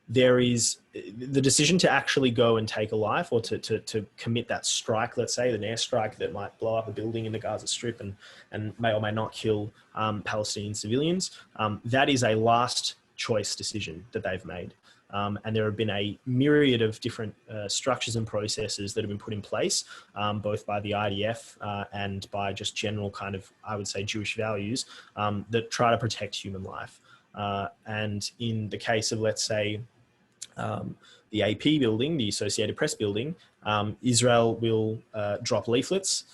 there is the decision to actually go and take a life, or to commit that strike, let's say, an airstrike that might blow up a building in the Gaza Strip and may or may not kill Palestinian civilians. That is a last choice decision that they've made. And there have been a myriad of different structures and processes that have been put in place, both by the IDF and by just general kind of, I would say, Jewish values that try to protect human life. And in the case of, let's say, the AP building, the Associated Press building, Israel will drop leaflets.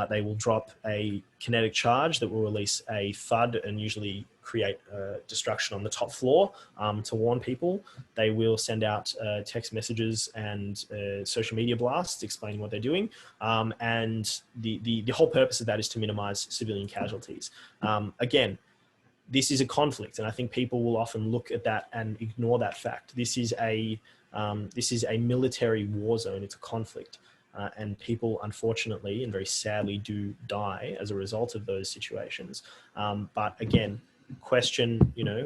They will drop a kinetic charge that will release a thud and usually create destruction on the top floor to warn people. They will send out text messages and social media blasts explaining what they're doing. And the whole purpose of that is to minimize civilian casualties. Again, this is a conflict, and I think people will often look at that and ignore that fact. This is a military war zone. It's a conflict. And people, unfortunately, and very sadly, do die as a result of those situations. But again, question,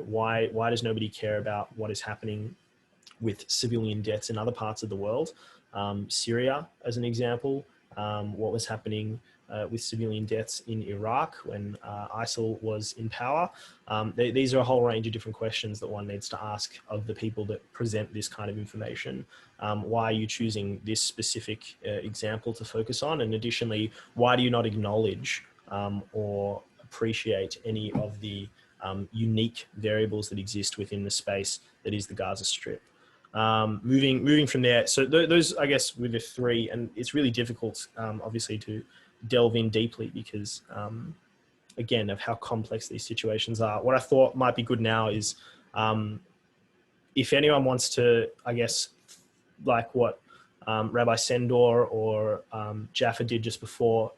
why does nobody care about what is happening with civilian deaths in other parts of the world? Syria, as an example, what was happening with civilian deaths in Iraq when ISIL was in power. These are a whole range of different questions that one needs to ask of the people that present this kind of information. Why are you choosing this specific example to focus on? And additionally, why do you not acknowledge or appreciate any of the unique variables that exist within the space that is the Gaza Strip? Moving from there, so those, I guess, were the three, and it's really difficult, obviously, to delve in deeply because, again, of how complex these situations are. What I thought might be good now is, if anyone wants to, I guess, like what Rabbi Sendor or Jaffa did just before,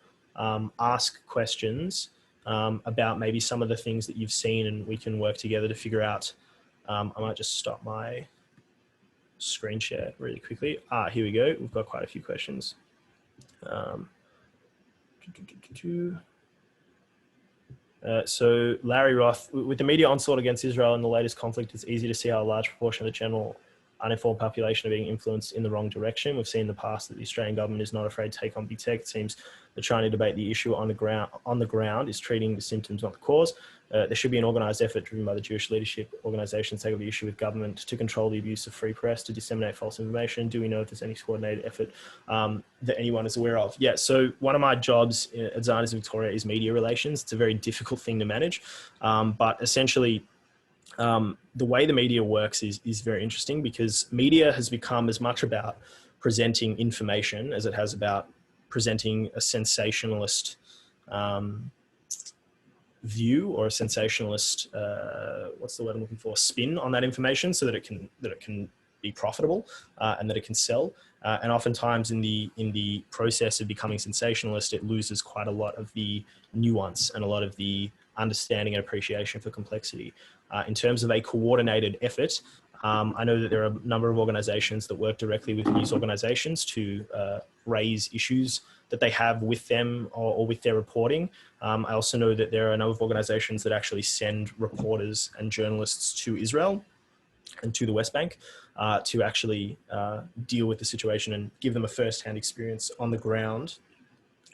ask questions about maybe some of the things that you've seen, and we can work together to figure out. I might just stop my screen share really quickly. Here we go. We've got quite a few questions. So Larry Roth, with the media onslaught against Israel in the latest conflict, it's easy to see how a large proportion of the general uninformed population are being influenced in the wrong direction. We've seen in the past that the Australian government is not afraid to take on big tech. It seems they're trying to debate the issue on the ground is treating the symptoms, not the cause. There should be an organised effort driven by the Jewish leadership organisations take up the issue with government to control the abuse of free press, to disseminate false information. Do we know if there's any coordinated effort that anyone is aware of? Yeah, so one of my jobs at Zionist Victoria is media relations. It's a very difficult thing to manage, but essentially the way the media works is very interesting, because media has become as much about presenting information as it has about presenting a sensationalist view, or a sensationalist, what's the word I'm looking for, spin on that information, so that it can be profitable and that it can sell. And oftentimes in the process of becoming sensationalist, it loses quite a lot of the nuance and a lot of the understanding and appreciation for complexity. In terms of a coordinated effort, I know that there are a number of organizations that work directly with news organizations to raise issues that they have with them or with their reporting. I also know that there are a number of organizations that actually send reporters and journalists to Israel and to the West Bank to actually deal with the situation and give them a first-hand experience on the ground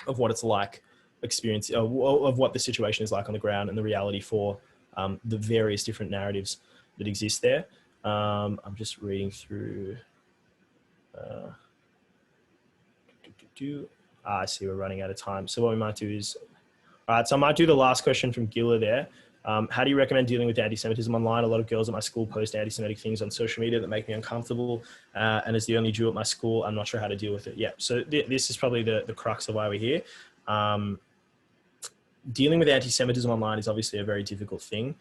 of what it's like, of what the situation is like on the ground, and the reality for the various different narratives that exist there. I'm just reading through. I see we're running out of time. So what we might do is, all right, so I might do the last question from Gila there. How do you recommend dealing with anti-Semitism online? A lot of girls at my school post anti-Semitic things on social media that make me uncomfortable. And as the only Jew at my school, I'm not sure how to deal with it. Yeah, so this is probably the crux of why we're here. Dealing with anti-Semitism online is obviously a very difficult thing,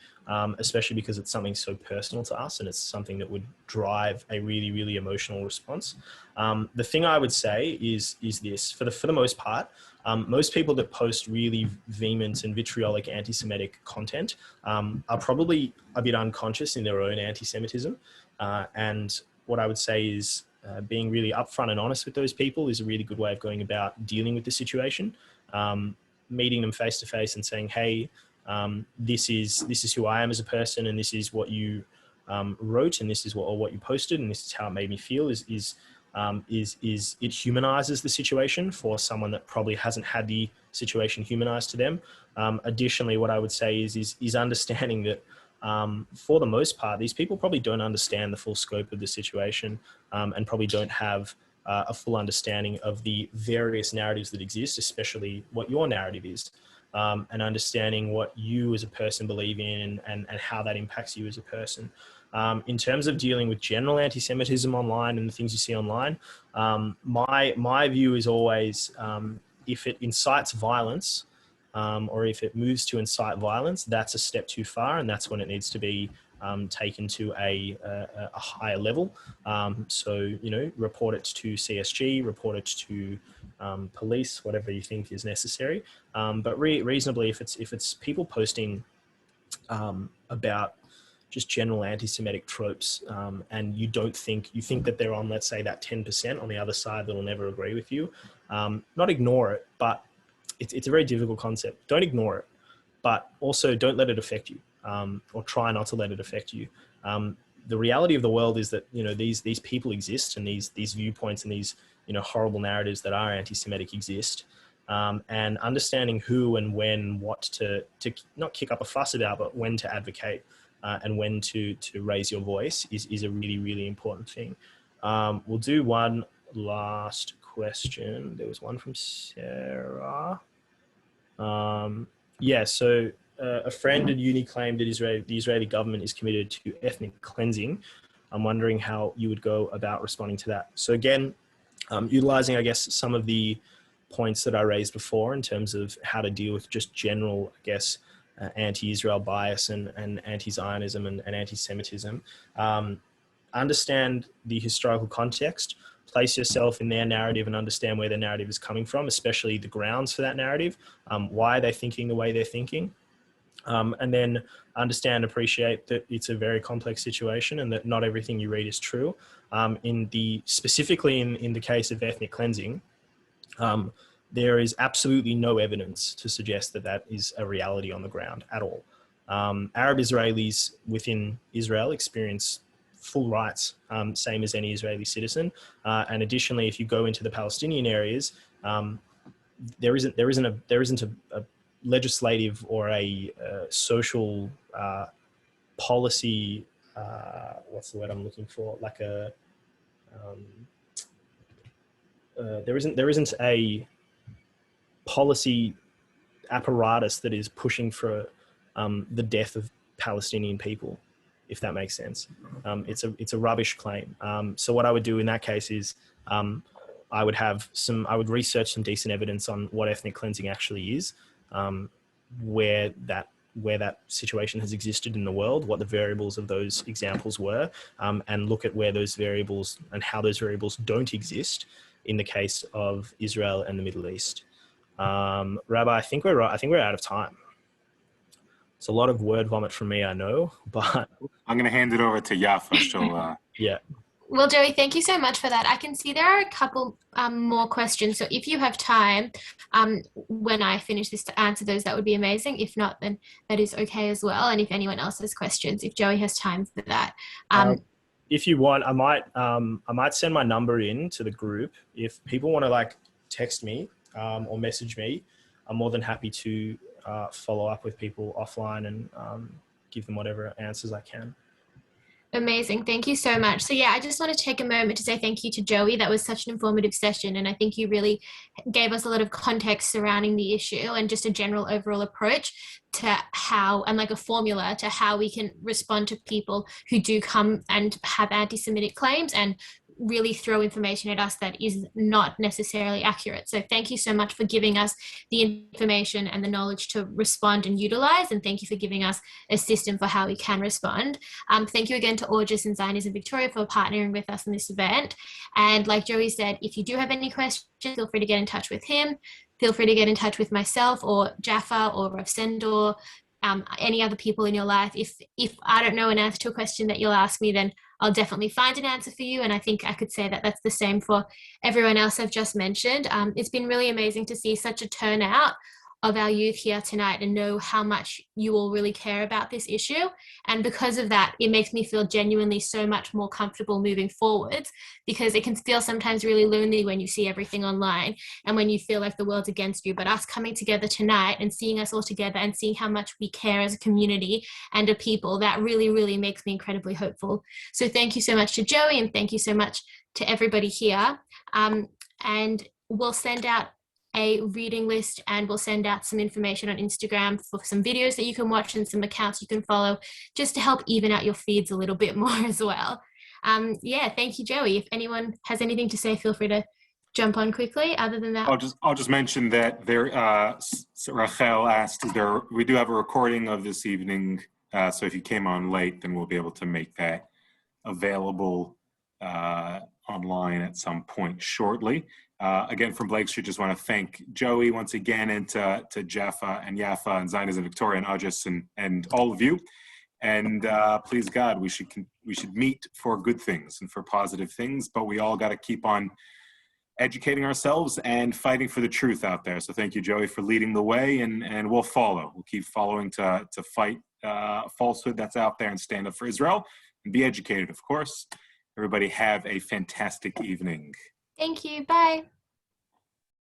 especially because it's something so personal to us, and it's something that would drive a really, really emotional response. The thing I would say is this: for the most part, most people that post really vehement and vitriolic anti-Semitic content are probably a bit unconscious in their own anti-Semitism. And what I would say is being really upfront and honest with those people is a really good way of going about dealing with the situation. Meeting them face to face and saying, "Hey, this is who I am as a person, and this is what you wrote, and this is what you posted, and this is how it made me feel." Is it humanizes the situation for someone that probably hasn't had the situation humanized to them. Additionally, what I would say is understanding that for the most part, these people probably don't understand the full scope of the situation, and probably don't have a full understanding of the various narratives that exist, especially what your narrative is, and understanding what you as a person believe in and how that impacts you as a person. In terms of dealing with general anti-Semitism online and the things you see online, my view is always, if it incites violence, or if it moves to incite violence, that's a step too far, and that's when it needs to be taken to a higher level. So, report it to CSG, report it to police, whatever you think is necessary. But reasonably, if it's people posting about just general anti-Semitic tropes, and you think that they're on, let's say, that 10% on the other side that'll never agree with you, not ignore it, but it's a very difficult concept. Don't ignore it, but also don't let it affect you. Or try not to let it affect you. The reality of the world is that these people exist, and these viewpoints and these horrible narratives that are anti-Semitic exist. And understanding who and when, what to not kick up a fuss about, but when to advocate and when to raise your voice is a really, really important thing. We'll do one last question. There was one from Sarah. Yeah, so a friend at uni claimed that the Israeli government is committed to ethnic cleansing. I'm wondering how you would go about responding to that. So again, utilizing, I guess, some of the points that I raised before in terms of how to deal with just general, I guess, anti-Israel bias and anti-Zionism and anti-Semitism. Understand the historical context. place yourself in their narrative and understand where their narrative is coming from, especially the grounds for that narrative. Why are they thinking the way they're thinking? And then understand, appreciate that it's a very complex situation and that not everything you read is true. Specifically in the case of ethnic cleansing, there is absolutely no evidence to suggest that that is a reality on the ground at all. Arab Israelis within Israel experience full rights, same as any Israeli citizen. And additionally, if you go into the Palestinian areas, there isn't a legislative or a social policy. What's the word I'm looking for? Like there isn't a policy apparatus that is pushing for the death of Palestinian people, if that makes sense. It's a rubbish claim. So what I would do in that case is I would research some decent evidence on what ethnic cleansing actually is, where that situation has existed in the world, what the variables of those examples were, and look at where those variables and how those variables don't exist in the case of Israel and the Middle East. Rabbi, I think we're out of time. It's a lot of word vomit from me, I know, but I'm going to hand it over to Yafa. She'll, yeah. Well, Joey, thank you so much for that. I can see there are a couple more questions. So if you have time, when I finish this, to answer those, that would be amazing. If not, then that is okay as well. And if anyone else has questions, if Joey has time for that. If you want, I might send my number in to the group. If people want to text me or message me, I'm more than happy to follow up with people offline and give them whatever answers I can. Amazing. Thank you so much. So yeah, I just want to take a moment to say thank you to Joey. That was such an informative session. And I think you really gave us a lot of context surrounding the issue and just a general overall approach to how, and a formula to how we can respond to people who do come and have anti-Semitic claims and really throw information at us that is not necessarily accurate. So thank you so much for giving us the information and the knowledge to respond and utilize, and thank you for giving us a system for how we can respond. Thank you again to August and Zionism Victoria for partnering with us in this event. And like Joey said, if you do have any questions, feel free to get in touch with him. Feel free to get in touch with myself or Jaffa or Rav Sendor, any other people in your life. If I don't know an answer to a question that you'll ask me, then I'll definitely find an answer for you. And I think I could say that that's the same for everyone else I've just mentioned. It's been really amazing to see such a turnout of our youth here tonight and know how much you all really care about this issue. And because of that, it makes me feel genuinely so much more comfortable moving forwards, because it can feel sometimes really lonely when you see everything online and when you feel like the world's against you. But us coming together tonight and seeing us all together and seeing how much we care as a community and a people, that really, really makes me incredibly hopeful. So thank you so much to Joey, and thank you so much to everybody here. And we'll send out a reading list, and we'll send out some information on Instagram for some videos that you can watch and some accounts you can follow, just to help even out your feeds a little bit more as well. Yeah, thank you, Joey. If anyone has anything to say, feel free to jump on quickly. Other than that, I'll just mention that there. Rachel asked, we do have a recording of this evening, so if you came on late, then we'll be able to make that available online at some point shortly. Again, from Blake Street, just want to thank Joey once again, and to Jaffa and Yafa and Zionism Victoria and August and all of you. And please God, we should meet for good things and for positive things, but we all got to keep on educating ourselves and fighting for the truth out there. So thank you, Joey, for leading the way, and we'll follow. We'll keep following to fight falsehood that's out there and stand up for Israel and be educated, of course. Everybody have a fantastic evening. thank you. Bye.